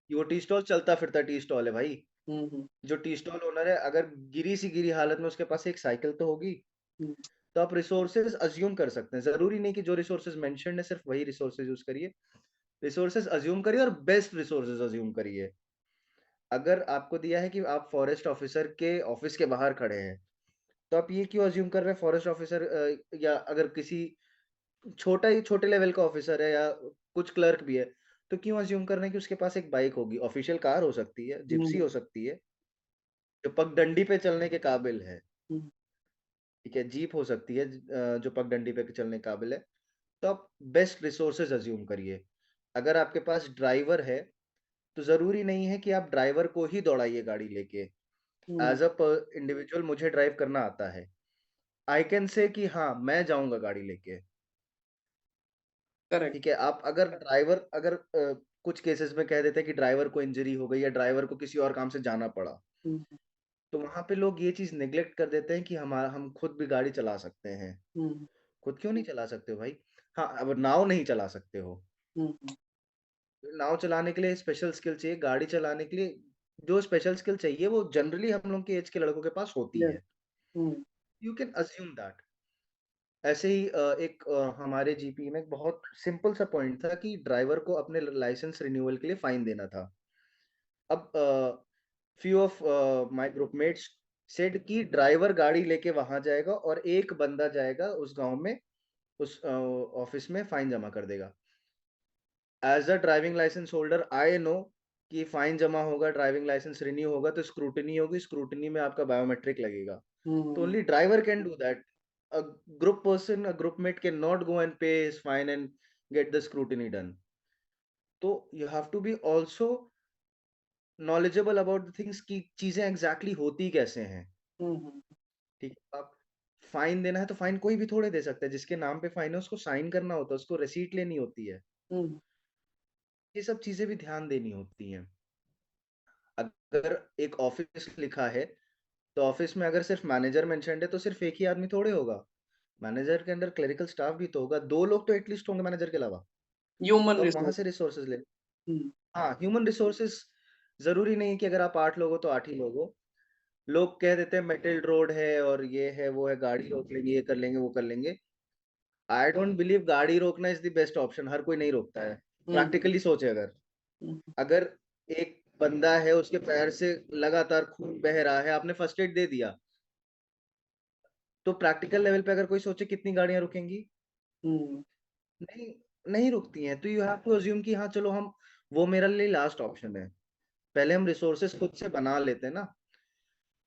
कि वो टी स्टॉल चलता-फिरता टी स्टॉल है भाई। हुँ, हुँ, जो टी स्टॉल ओनर है, अगर गिरी सी गिरी हालत में उसके पास एक साइकिल तो होगी। हुँ, तो आप रिसोर्सेज़ अज़्यूम कर सकते हैं। ज़रूरी नहीं कि जो रिसोर्सेज़ मेंशन्ड है सिर्फ़ वही रिसोर्सेज़ यूज़ करिए। रिसोर्सेज़ अज़्यूम करिए और बेस्ट रिसोर्सेज़ अज़्यूम करिए। अगर आपको दिया है कि आप फॉरेस्ट ऑफिसर के ऑफिस के बाहर खड़े हैं, तो आप ये क्यों अज़्यूम कर रहे हैं फॉरेस्ट ऑफिसर या अगर किसी छोटे लेवल का ऑफिसर है या कुछ क्लर्क भी है, तो क्यों अज़्यूम कर रहे हैं कि उसके पास एक बाइक होगी? ऑफिशियल कार हो सकती है, जिप्सी हो हुँ, सकती है, जो पगडंडी पे चलने के काबिल है। हुँ, ठीक है? जीप हो सकती है जो पगडंडी पे चलने के काबिल है। तो आप बेस्ट रिसोर्सेज़ अज़्यूम करिए। अगर आपके पास ड्राइवर है, तो ज़रूरी नहीं है कि आप ड्राइवर को ही दौड़ाइए गाड़ी लेके। हुँ, एज़ अ प इंडिविजुअल मुझे ड्राइव करना आता है। आई कैन से कि हाँ, मैं जाऊँगा गाड़ी लेके। करेक्ट। ठीक है? आप अगर ड्राइवर अगर कुछ केसेज़ में कह देते हैं कि ड्राइवर को इंजरी हो गई या ड्राइवर को किसी और काम से जाना पड़ा, हुँ, तो वहाँ पे लोग ये चीज़ नेग्लेक्ट कर देते हैं कि हम खुद भी गाड़ी चला सकते हैं। हुँ, खुद क्यों नहीं चला सकते हो भाई? हाँ, अब नाव नहीं चला सकते हो। हुँ, हुँ, नाव चलाने के लिए स्पेशल स्किल चाहिए, गाड़ी चलाने के लिए जो स्पेशल स्किल चाहिए वो जनरली हम लोग के ऐज के लड़कों के पास होती यस, है। हुँ, यू कैन अस्यूम दैट। ऐसे ही हमारे जीपी में एक बहुत सिंपल सा पॉइंट था कि ड्राइवर को अपने लाइसेंस रिन्यूअल के लिए फाइन देना था। अब फ्यू ऑफ माय ग्रुपमेट्स सेड कि ड्राइवर गाड़ी लेके वहां जाएगा और एक बंदा जाएगा उस गांव में, उस ऑफिस में फाइन जमा कर देगा। As a driving licence holder I know कि फाइन जमा होगा, ड्राइविंग लाइसेंस रिन्यू होगा तो स्क्रूटनी होगी, स्क्रूटनी में आपका बायोमेट्रिक लगेगा। तो हुँ, only driver can do that. A group person, a group mate cannot go and pay his fine and get the scrutiny done. तो you have to be also knowledgeable about the things कि चीजें exactly होती कैसे हैं। हुँ, हुँ, ठीक है? आप fine देना है तो फाइन कोई भी थोड़े दे सकता है, जिसके नाम पे फाइन है उसको साइन करना होता है, उसको रिसीट लेनी होती है। हुँ, ये सब चीजें भी ध्यान देनी होती हैं। अगर एक ऑफिस लिखा है, तो ऑफिस में अगर सिर्फ मैनेजर मेंशन्ड है तो सिर्फ एक ही आदमी थोड़े होगा। मैनेजर के अंदर क्लरिकल स्टाफ भी तो होगा, 2 लोग तो एटलीस्ट होंगे मैनेजर के अलावा। ह्यूमन तो आप वहाँ रिसोर्स। से रिसोर्सेज़ ले। हुँ, हाँ, ह्यूमन रिसोर्सेज़ ज़रूरी नहीं है कि अगर आप 8 लोग हो तो 8 ही लोग हो। लोग कह देते हैं मेटल्ड रोड है और ये है, वो है, गाड़ी रोक लेंगे, ये कर लेंगे, वो कर लेंगे। आई डोंट बिलीव गाड़ी रोकना इज़ द बेस्ट ऑप्शन, हर कोई नहीं रोकता है। हुँ, हुँ, प्रैक्टिकली सोचें अगर, हुँ, अगर एक बंदा है उसके पैर से लगातार खून बह रहा है, आपने फर्स्ट एड दे दिया, तो प्रैक्टिकल लेवल पे अगर कोई सोचे कितनी गाड़ियाँ रुकेंगी? हुँ, नहीं, नहीं रुकती हैं। तो यू हैव टू अज़्यूम कि हाँ, चलो हम वो मेरे लिए लास्ट ऑप्शन है। पहले हम रिसोर्सेज खुद से बना लेते हैं ना।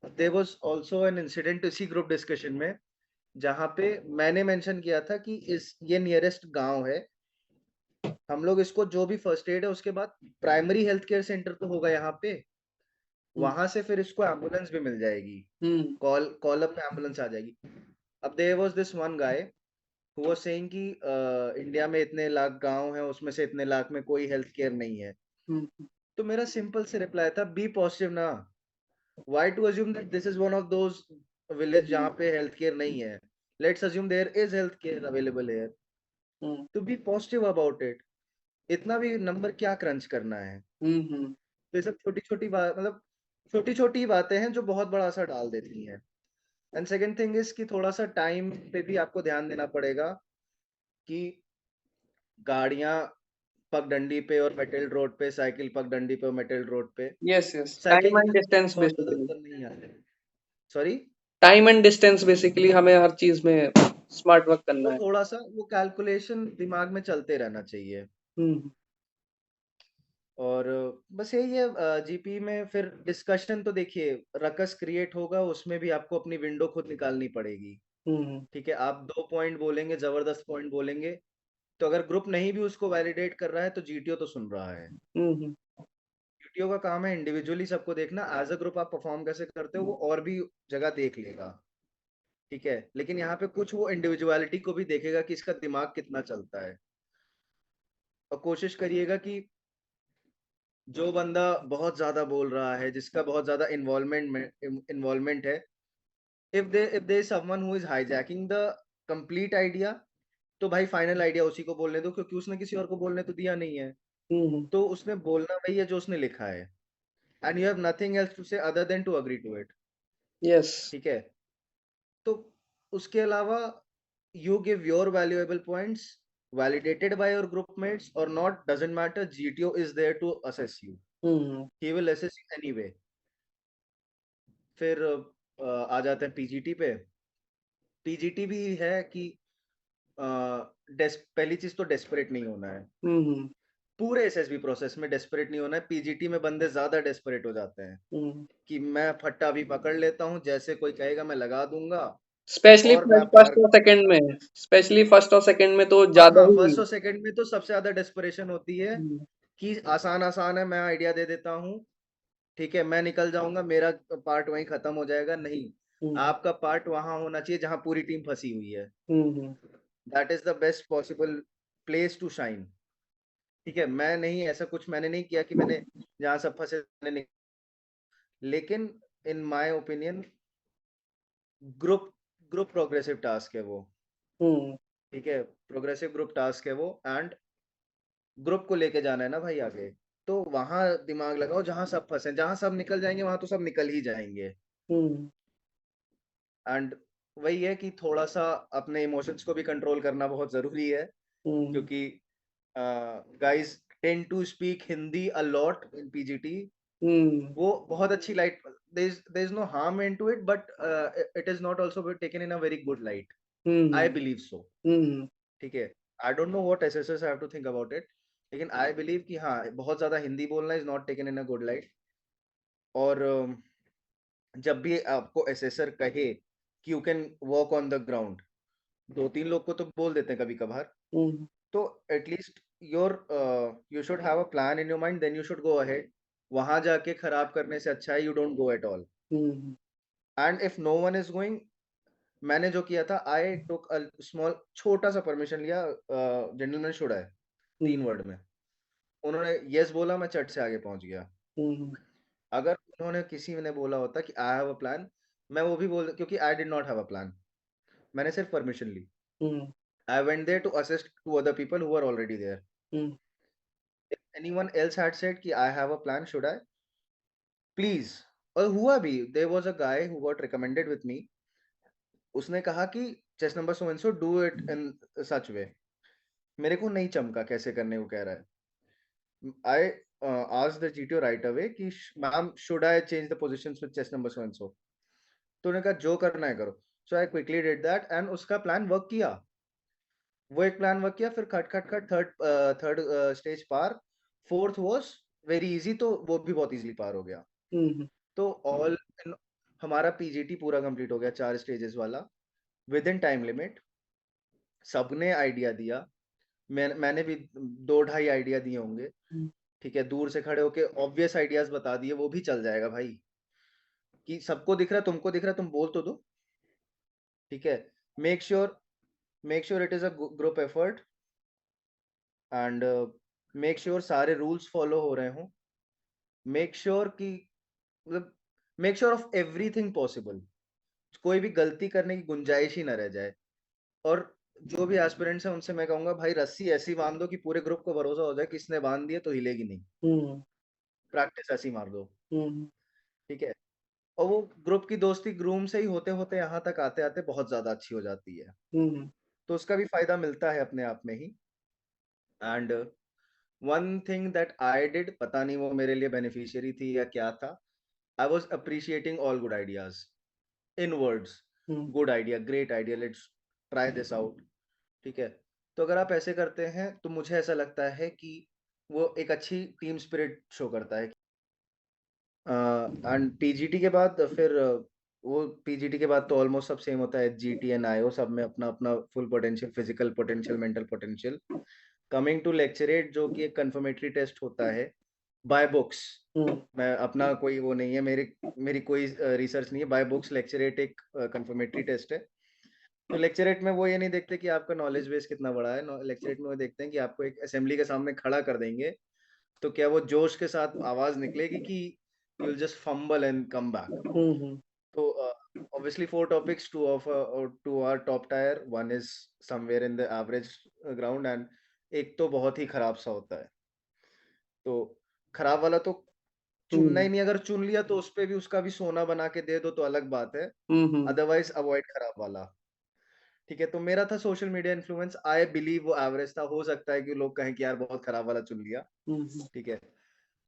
There was also an incident इसी ग्रुप डिस्कशन में, जहाँ पे मैंने मेंशन किया था कि इस ये नियरेस्ट गाँव है। हम लोग इसको जो भी फर्स्ट एड है उसके बाद प्राइमरी हेल्थ केयर सेंटर तो होगा यहाँ पे, हुँ, वहाँ से फिर इसको एम्बुलेंस भी मिल जाएगी। हुँ, कॉल अप में एम्बुलेंस आ जाएगी। अब there was this one guy who was saying कि इंडिया में इतने लाख गाँव हैं, उसमें से इतने लाख में कोई हेल्थ केयर नहीं है। हुँ, हुँ, तो मेरा सिंपल से रिप्लाई था, बी पॉजिटिव ना। Why to assume that this is one of those village जहाँ पे हेल्थ केयर नहीं है, let's assume there is health care available here, hmm तो बी पॉजिटिव अबाउट इट। इतना भी नंबर क्या क्रंच करना है? हम्म। तो ये सब छोटी छोटी बात, मतलब छोटी छोटी बातें हैं जो बहुत बड़ा असर डाल देती हैं। एंड सेकेंड थिंग इज कि थोड़ा सा टाइम पे भी आपको ध्यान देना पड़ेगा कि गाड़ियां पगडंडी पे और मेटल रोड पे, साइकिल पगडंडी पे और मेटल रोड पे, यस यस, साइकिल टाइम की एंड वजह से डिस्टेंस बहुत ज्यादा बेसिकली। अंदर नहीं आते। Sorry. Time and distance basically हमें हर चीज में स्मार्ट वर्क करना वो है। थोड़ा सा वो कैलकुलेशन दिमाग में चलते रहना चाहिए। हम्म और बस यही है। जीपी में फिर डिस्कशन तो देखिए, रकस क्रिएट होगा, उसमें भी आपको अपनी विंडो खुद निकालनी पड़ेगी। हम्म ठीक है, आप 2 पॉइंट बोलेंगे, जबरदस्त पॉइंट बोलेंगे, तो अगर ग्रुप नहीं भी उसको वैलिडेट कर रहा है तो जीटीओ तो सुन रहा है। हम्म जीटीओ का काम है इंडिविजुअली सबको देखना, एज अ ग्रुप आप परफॉर्म कैसे करते हो वो और भी जगह देख लेगा। ठीक है, लेकिन यहाँ पे कुछ वो इंडिविजुअलिटी को भी देखेगा कि इसका दिमाग कितना चलता है। और कोशिश करिएगा कि जो बंदा बहुत ज्यादा बोल रहा है, जिसका बहुत ज्यादा इन्वॉल्वमेंट है, if there is someone who is hijacking the complete idea, तो भाई फाइनल आइडिया उसी को बोलने दो, क्योंकि उसने किसी और को बोलने तो दिया नहीं है। हम्म। तो उसने बोलना वही है जो उसने लिखा है, and you have nothing else to say other than to agree to it. Yes. ठीक है, तो उसके अलावा you give your valuable points validated by your group mates or not, doesn't matter, GTO is there to assess you, hmm he will assess you anyway। फिर आ जाते हैं PGT पे। PGT भी है कि पहली चीज तो डेस्परेट नहीं होना है। हम्म पूरे एसएसबी प्रोसेस में डेस्परेट नहीं होना है। पीजीटी में बंदे ज्यादा डेस्परेट हो जाते हैं हम्म। कि मैं फट्टा भी पकड़ लेता हूँ, जैसे कोई कहेगा मैं लगा दूंगा, स्पेशली और मैं पार फर्स्ट और सेकंड में, स्पेशली फर्स्ट और सेकंड में तो हाँ ज्यादा हाँ, ही। फर्स्ट और सेकंड में तो सबसे ज्यादा डेस्परेशन होती है हम्म कि आसान आसान है, मैं आइडिया दे देता हूँ, ठीक है, मैं निकल जाऊंगा, मेरा पार्ट वहीं खत्म हो जाएगा। नहीं, हम्म आपका पार्ट वहां होना चाहिए जहां पूरी टीम फंसी हुई है। Hmm that is the best possible place to shine. ठीक है, मैं नहीं, ऐसा कुछ मैंने नहीं किया कि मैंने जहां सब फंसे मैंने नहीं, लेकिन in my opinion group group progressive task है वो। हम्म ठीक है, प्रोग्रेसिव ग्रुप टास्क है वो, एंड ग्रुप को लेके जाना है ना भाई आगे। तो वहां दिमाग लगाओ जहां सब फंसे, जहां सब निकल जाएंगे वहां तो सब निकल ही जाएंगे। हम्म एंड वही है कि थोड़ा सा अपने इमोशंस को भी कंट्रोल करना बहुत जरूरी है, हम्म क्योंकि guys tend to speak Hindi a lot in PGT. हम्म वो बहुत अच्छी light, there is no harm into it, but it is not also taken in a very good light, I hmm believe so। हम्म ठीक है, I don't know what SSS have to think about it, लेकिन I believe कि हाँ, बहुत ज्यादा हिंदी बोलना is not taken in a good light. और जब भी आपको एसेसर कहे कि you can walk on the ground, 2-3 लोग को तो बोल देते हैं कभी कभार, हम्म तो at least your you should have a plan in your mind, then you should go ahead. वहां जाके खराब करने से अच्छा है you don't go at all. Hmm and if no one is going, मैंने जो किया था, आई टुक अ स्मॉल, छोटा सा परमिशन लिया, जेंटलमैन शुड है, 3 वर्ड में। उन्होंने यस बोला, मैं चट से आगे पहुंच गया। हम्म अगर उन्होंने किसी ने बोला होता कि आई हैव अ प्लान, मैं वो भी बोल, क्योंकि I did not have a plan, मैंने सिर्फ परमिशन ली। Hmm I went there to assist to other people who are already there. Hmm if anyone else had said कि I have a plan, should I please, और हुआ भी, there was a guy who got recommended with me, उसने कहा कि chase number so and so do it in such way. मेरे को नहीं चमका कैसे करने को कह रहा है। आई asked the GTO right away कि ma'am should I change the positions with chess number so and so, तो उन्होंने कहा जो करना है करो। So I quickly did that, and उसका प्लान वर्क किया। वो एक प्लान वर्क किया, फिर खट खट खट थर्ड थर्ड स्टेज पार, फोर्थ वाज वेरी इजी, तो वो भी बहुत इजीली पार हो गया। हम्म तो ऑल हमारा पीजीटी पूरा कंप्लीट हो गया 4 स्टेजेस वाला, विद इन टाइम लिमिट। सबने आइडिया दिया, मैंने भी 2-2.5 आइडिया दिए होंगे। ठीक है, दूर से खड़े होके ऑब्वियस आइडियाज बता दिए, वो भी चल जाएगा भाई, कि सबको दिख रहा है, तुमको दिख रहा है, तुम बोल तो दो। ठीक है, make sure make sure it is a group effort, and make sure सारे रूल्स फॉलो हो रहे हों। मेक श्योर कि मतलब make sure of everything possible. कोई भी गलती करने की गुंजाइश ही ना रह जाए। और जो भी एस्पिरेंट्स हैं उनसे मैं कहूंगा भाई रस्सी ऐसी बांध दो कि पूरे ग्रुप को भरोसा हो जाए कि इसने बांध दिया तो हिलेगी नहीं। हम्म। प्रैक्टिस ऐसी मार दो। हम्म। ठीक है। और वो ग्रुप की दोस्ती ग्रूम से ही होते होते यहाँ तक आते आते बहुत ज्यादा अच्छी हो जाती है। हम्म। तो उसका भी फायदा मिलता है अपने आप में ही। And one thing that I did, पता नहीं वो मेरे लिए बेनिफिशियरी थी या क्या था, I was appreciating all good ideas in words. Hmm. Good idea, great idea, let's try this out. ठीक है। तो अगर आप ऐसे करते हैं तो मुझे ऐसा लगता है कि वो एक अच्छी टीम स्पिरिट शो करता है। एंड पीजीटी के बाद फिर वो पीजीटी के बाद तो ऑलमोस्ट सब सेम होता है, जीटी एंड आईओ सब में अपना अपना full potential, physical potential, mental potential. Coming to lecturette जो कि एक कंफर्मेटरी टेस्ट होता है बाय बुक्स। हम्म। मैं अपना कोई वो नहीं है, मेरी मेरी कोई रिसर्च नहीं है, बाय बुक्स लेक्चरेट एक कंफर्मेटरी टेस्ट है। तो लेक्चरेट में वो ये नहीं देखते कि आपका नॉलेज बेस कितना बड़ा है, लेक्चरेट में वो देखते हैं कि आपको एक असेंबली के सामने खड़ा कर देंगे तो क्या वो जोश के साथ आवाज निकलेगी कि you will just fumble and come back. Hmm. तो obviously four topics, two are top tier, one is somewhere in the average ground, and एक तो बहुत ही खराब सा होता है। तो खराब वाला तो चुनना हम्म। ही नहीं, अगर चुन लिया तो उस पे भी उसका भी सोना बना के दे दो तो अलग बात है। हम्म। अदरवाइज अवॉइड खराब वाला। ठीक है। तो मेरा था social media influence, I believe वो एवरेज था, हो सकता है कि लोग कहें कि यार बहुत खराब वाला चुन लिया। हम्म। ठीक है।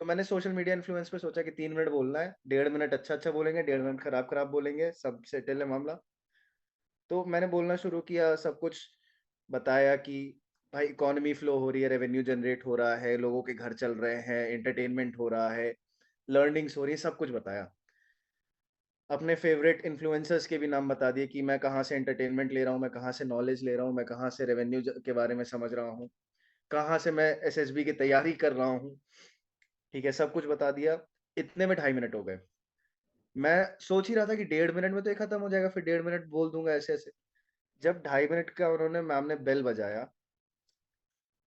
तो मैंने सोशल मीडिया इन्फ्लुएंस पे सोचा कि 3 मिनट बोलना है, 1.5 मिनट अच्छा अच्छा बोलेंगे, 1.5 मिनट खराब खराब बोलेंगे, सब सेटल है मामला। तो मैंने बोलना शुरू किया, सब कुछ बताया कि भाई इकोनॉमी फ्लो हो रही है, रेवेन्यू जनरेट हो रहा है, लोगों के घर चल रहे हैं, एंटरटेनमेंट हो रहा है, लर्निंग्स हो रही है, सब कुछ बताया। अपने फेवरेट इन्फ्लुएंसर्स के भी नाम बता दिए कि मैं कहाँ से एंटरटेनमेंट ले रहा हूँ, मैं कहाँ से नॉलेज ले रहा हूँ, मैं कहाँ से रेवेन्यू के बारे में समझ रहा हूँ, कहाँ से मैं एसएसबी की तैयारी कर रहा हूँ। ठीक है। सब कुछ बता दिया। इतने में 2.5 मिनट हो गए। मैं सोच ही रहा था कि 1.5 मिनट में तो ये खत्म हो जाएगा, फिर 1.5 मिनट बोल दूंगा ऐसे ऐसे। जब 2.5 मिनट का उन्होंने मैम ने बेल बजाया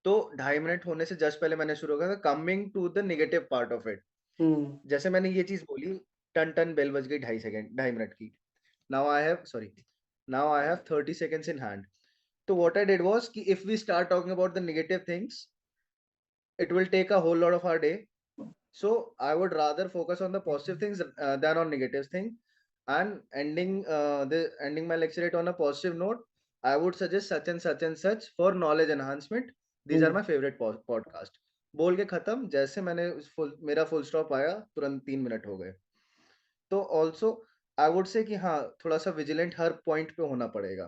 तो 2.5 मिनट होने से जस्ट पहले मैंने शुरू किया था coming to the negative part of it. Hmm. जैसे मैंने ये चीज बोली, टन टन बेल बज गई 2.5 सेकंड 2.5 मिनट की। नाउ आई हैव 30 seconds इन हैंड। तो व्हाट आई डिड वाज कि if we start talking about the negative things, it will take a whole lot of our day. So I would rather focus on the positive things than on negative things. And ending my lecture on a positive note, I would suggest such and such for knowledge enhancement. These are hmm. my favorite podcast. बोल के खत्म। जैसे मैंने मेरा full stop आया तुरंत 3 minute हो गए। तो ऑल्सो आई वुड से कि हाँ, थोड़ा सा विजिलेंट हर पॉइंट पे होना पड़ेगा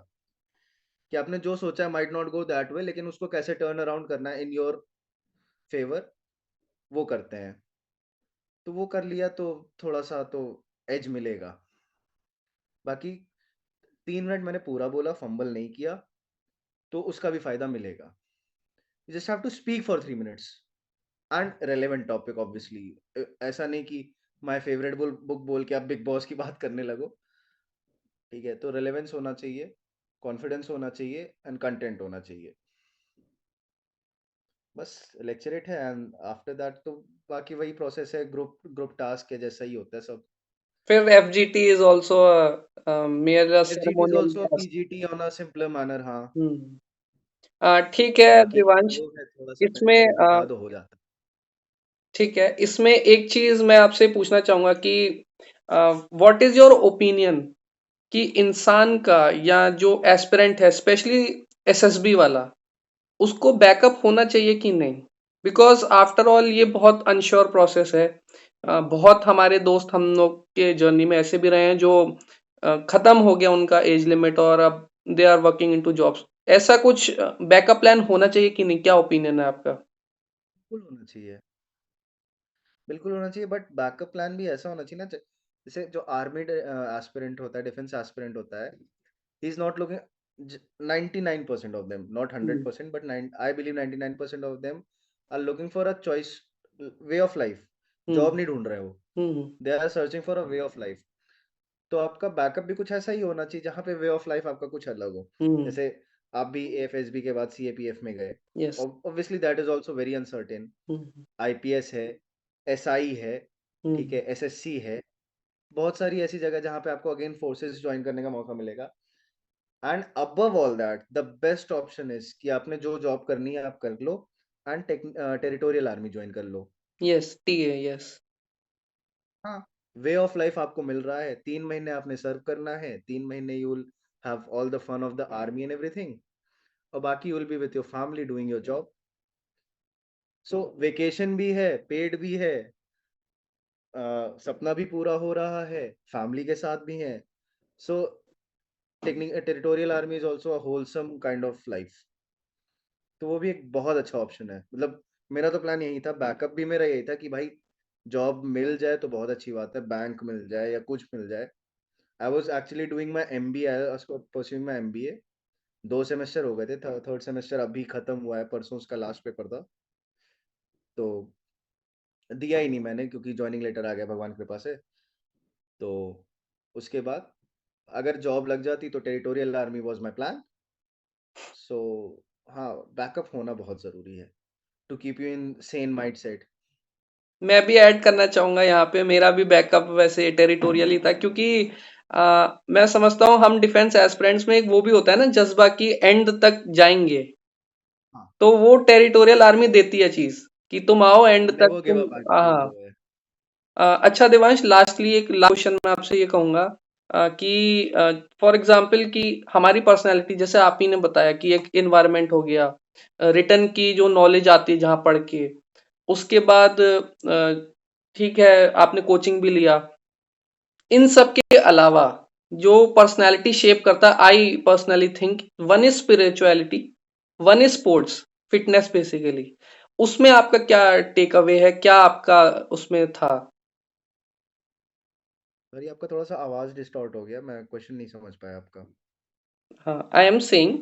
कि आपने जो सोचा है might not go that way, लेकिन उसको कैसे टर्न अराउंड करना है इन योर फेवर, वो करते हैं। तो वो कर लिया तो थोड़ा सा तो एज मिलेगा। बाकी 3 मिनट मैंने पूरा बोला, फंबल नहीं किया, तो उसका भी फायदा मिलेगा। You just have to speak for 3 minutes and relevant topic obviously. ऐसा नहीं कि माय फेवरेट बुक बोल के आप बिग बॉस की बात करने लगो। ठीक है। तो रेलेवेंस होना चाहिए, कॉन्फिडेंस होना चाहिए एंड कंटेंट होना चाहिए। बस लेक्चरेट है एंड आफ्टर दैट तो बाकी वही प्रोसेस है, ग्रुप ग्रुप टास्क के जैसा ही होता है सब। फिर FGT is also mayor FGT is ceremonial also a task. PGT on a simpler manner. हाँ। हम्म। ठीक है बाकी दिवांश। वो है थोड़ा सा इसमें बता दो हो जाता ठीक है, इसमें एक चीज मैं आपसे पूछना चाहूंगा कि व्हाट इज योर ओपिनियन कि इंसान का या जो एस्पिरेंट है स्पेशली एसएसबी वाला, उसको बैकअप होना चाहिए कि नहीं? बिकॉज आफ्टर ऑल ये बहुत अनश्योर प्रोसेस है। बहुत हमारे दोस्त हम लोग के जर्नी में ऐसे भी रहे हैं जो खत्म हो गया उनका एज लिमिट और अब they are working into jobs. ऐसा कुछ बैकअप प्लान होना चाहिए कि नहीं? क्या ओपिनियन है आपका? बिल्कुल होना चाहिए। बिल्कुल होना चाहिए, बट बैकअप प्लान भी ऐसा होना चाहिए ना, जैसे जो आर्मी एस्पिरेंट होता है, डिफेंस एस्पिरेंट होता है, he is not looking, 99% of them, not hmm. 100%, but I believe 99% of them are looking for a choice, way of life. Job hmm. नहीं ढूंढ रहे हो, hmm. They are searching for a way of life. तो आपका backup भी कुछ ऐसा ही होना चाहिए जहाँ पे वे ऑफ लाइफ आपका कुछ अलग हो। हम्म। जैसे आप भी एएफएसबी के बाद सीएपीएफ में गए, yes. Obviously that is also very uncertain. Hmm. IPS है, एसआई है, ठीक हम्म। है, एसएससी है, बहुत सारी ऐसी जगह जहाँ पे आपको अगेन फोर्सेस ज्वाइन करने का मौका मिलेगा। And above all that the best option is कि आपने जो जॉब करनी है आप कर लो, एंड टेरिटोरियल आर्मी ज्वाइन कर लो। Yes, TA, yes. हाँ, वे ऑफ लाइफ आपको मिल रहा है, 3 महीने आपने सर्व करना है, 3 महीने you will have all the fun of the army and everything, और बाकी you will be with your family doing your job. So vacation भी है, पेड भी है, सपना भी पूरा हो रहा है, फैमिली के साथ भी है। So territorial army is also a wholesome kind of life. तो वो भी एक बहुत अच्छा ऑप्शन है। मतलब मेरा तो प्लान यही था, बैकअप भी मेरा यही था कि भाई जॉब मिल जाए तो बहुत अच्छी बात है, बैंक मिल जाए या कुछ मिल जाए। I was actually doing my MBA, pursuing my MBA। 2 semester हो गए थे, थर्ड सेमेस्टर अभी खत्म हुआ है, परसों उसका लास्ट पेपर था। तो दिया ही नहीं मैंने, क्योंकि ज्वाइनिंग लेटर आ गया भगवान की कृपा से। तो उसके बाद अगर जॉब लग जाती तो territorial army was my plan. So हाँ, बैकअप होना बहुत ज़रूरी है to keep you in sane mind set. मैं भी ऐड करना चाहूँगा यहाँ पे, मेरा भी बैकअप वैसे टेरिटोरियल ही था, क्योंकि मैं समझता हूँ हम डिफेंस एस्पिरेंट्स में एक वो भी होता है ना जज्बा कि एंड तक जाएँगे, हाँ, तो वो टेरिटोरियल आर्मी देती है चीज़ कि तुम आओ एंड तक नेवर गिव तुम। अप एटीट्यूड हाँ। जो है। अच्छा देवांश, लास्टली एक लास्ट क्वेश्चन मैं आपसे ये कहूंगा कि फॉर एग्जांपल कि हमारी पर्सनैलिटी, जैसे आप ही ने बताया कि एक इन्वायरमेंट हो गया, रिटर्न की जो नॉलेज आती है जहाँ पढ़ के, उसके बाद ठीक है आपने कोचिंग भी लिया, इन सब के अलावा जो पर्सनैलिटी शेप करता है, I personally think one is spirituality, one is sports, fitness basically, उसमें आपका क्या टेक अवे है, क्या आपका उसमें था? सॉरी, आपका थोड़ा सा आवाज डिस्टॉर्ट हो गया, मैं क्वेश्चन नहीं समझ पाया आपका। हाँ, आई एम सेइंग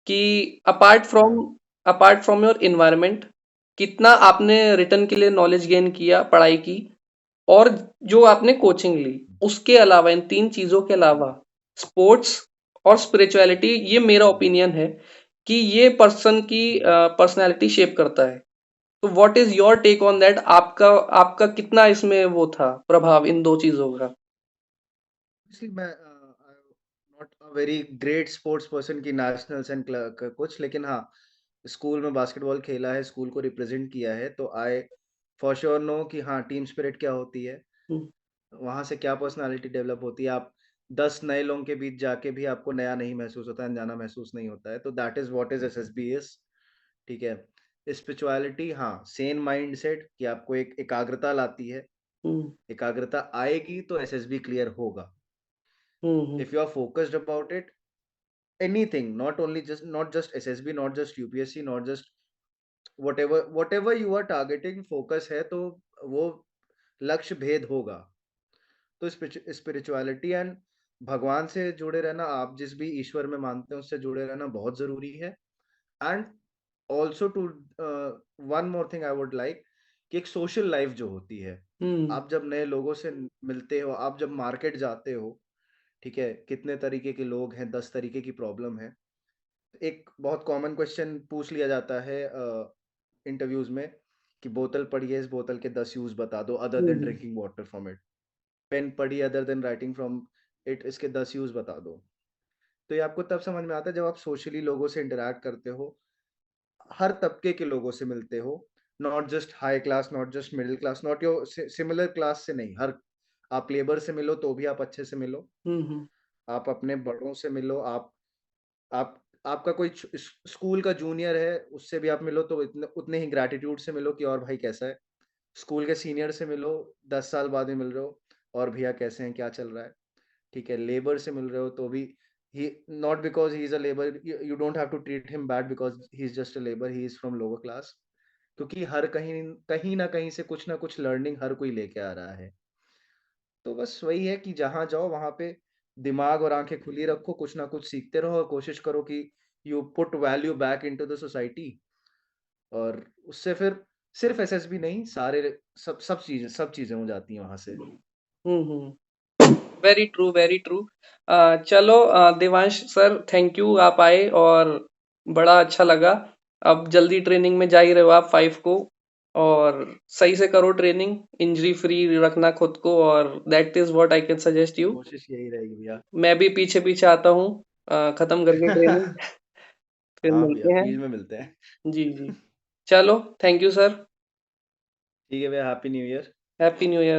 कि अपार्ट फ्रॉम हाँ। अपार्ट फ्रॉम योर इन्वायरमेंट, कितना आपने रिटर्न के लिए नॉलेज गेन किया, पढ़ाई की, और जो आपने कोचिंग ली, उसके अलावा, इन तीन चीजों के अलावा, स्पोर्ट्स और स्पिरिचुअलिटी, ये मेरा ओपिनियन है कि ये पर्सन की पर्सनैलिटी शेप करता है। तो what is your take on that? आपका आपका कितना इसमें वो था प्रभाव इन दो चीजों का? इसलिए मैं not a very great sports person की नेशनल्स एंड कुछ, लेकिन हाँ, स्कूल में बास्केटबॉल खेला है, स्कूल को रिप्रेजेंट किया है, तो आई फॉर श्योर नो कि हाँ, टीम स्पिरिट क्या होती है, हम्म। वहां से क्या पर्सनालिटी डेवलप होती है। आप 10 नए लोगों के बीच जाके भी आपको नया नहीं महसूस होता है, अनजाना महसूस नहीं होता है। तो that is what is SSB is. ठीक है। स्पिरिचुअलिटी, हाँ, सेन माइंड सेट कि आपको एक एकाग्रता लाती है। हम्म। एकाग्रता आएगी तो SSB क्लियर होगा। Hmm. If you are focused about it, anything, not only just, not just SSB, not just UPSC, not just whatever you are targeting, focus है तो वो लक्ष्य भेद होगा। तो स्पिरिचुअलिटी एंड भगवान से जुड़े रहना, आप जिस भी ईश्वर में मानते हैं उससे जुड़े रहना बहुत जरूरी है। And also to one more thing I would like, कि एक सोशल लाइफ जो होती है, हम्म। आप जब नए लोगों से मिलते हो, आप जब मार्केट जाते हो, ठीक है, कितने तरीके के लोग हैं, 10 तरीके की प्रॉब्लम है। एक बहुत कॉमन क्वेश्चन पूछ लिया जाता है इंटरव्यूज में, कि बोतल पड़ी है, इस बोतल के 10 यूज बता दो other than hmm. Drinking water from it. Pen पढ़ी other than writing from it, इसके 10 यूज बता दो। तो ये आपको तब समझ में आता है जब आप सोशली लोगों से इंटरेक्ट करते हो, हर तबके के लोगों से मिलते हो, not just high class, not just middle class, not your similar class से नहीं, हर, आप लेबर से मिलो तो भी आप अच्छे से मिलो, हम्म। आप अपने बड़ों से मिलो, आप आपका कोई स्कूल का जूनियर है उससे भी आप मिलो तो इतने उतने ही ग्रैटिट्यूड से मिलो कि और भाई कैसा है। स्कूल के सीनियर से मिलो, 10 साल बाद में मिल रहे हो, और भैया कैसे हैं, क्या चल रहा है। ठीक है, लेबर से मिल रहे हो तो भी, he not because he is a labour, you don't have to treat him bad because he is just a labour, he is from lower class. क्योंकि हर कहीं कहीं ना कहीं से कुछ ना कुछ लर्निंग हर कोई लेके आ रहा है। तो बस वही है कि जहाँ जाओ वहाँ पे दिमाग और आंखें खुली रखो, कुछ ना कुछ सीखते रहो, और कोशिश करो कि you put value back into the society. और उससे फिर सिर्फ SSB नहीं, सारे सब चीजें हो जाती हैं वहां से। Hmm. Very true, very true. चलो देवांश सर, थैंक यू, आप आए और बड़ा अच्छा लगा। अब जल्दी ट्रेनिंग में जा ही रहे हो आप 5 को, और सही से करो ट्रेनिंग, इंजरी फ्री रखना खुद को और that is what I can suggest you. कोशिश यही रहेगी भैया। मैं भी पीछे-पीछे आता हूँ खत्म करके ट्रेनिंग फिर हाँ भैया, मिलते हैं। फील्ड में मिलते हैं। जी, जी। चलो, थैंक यू सर। ठीक है भैया, happy new year. Happy new year.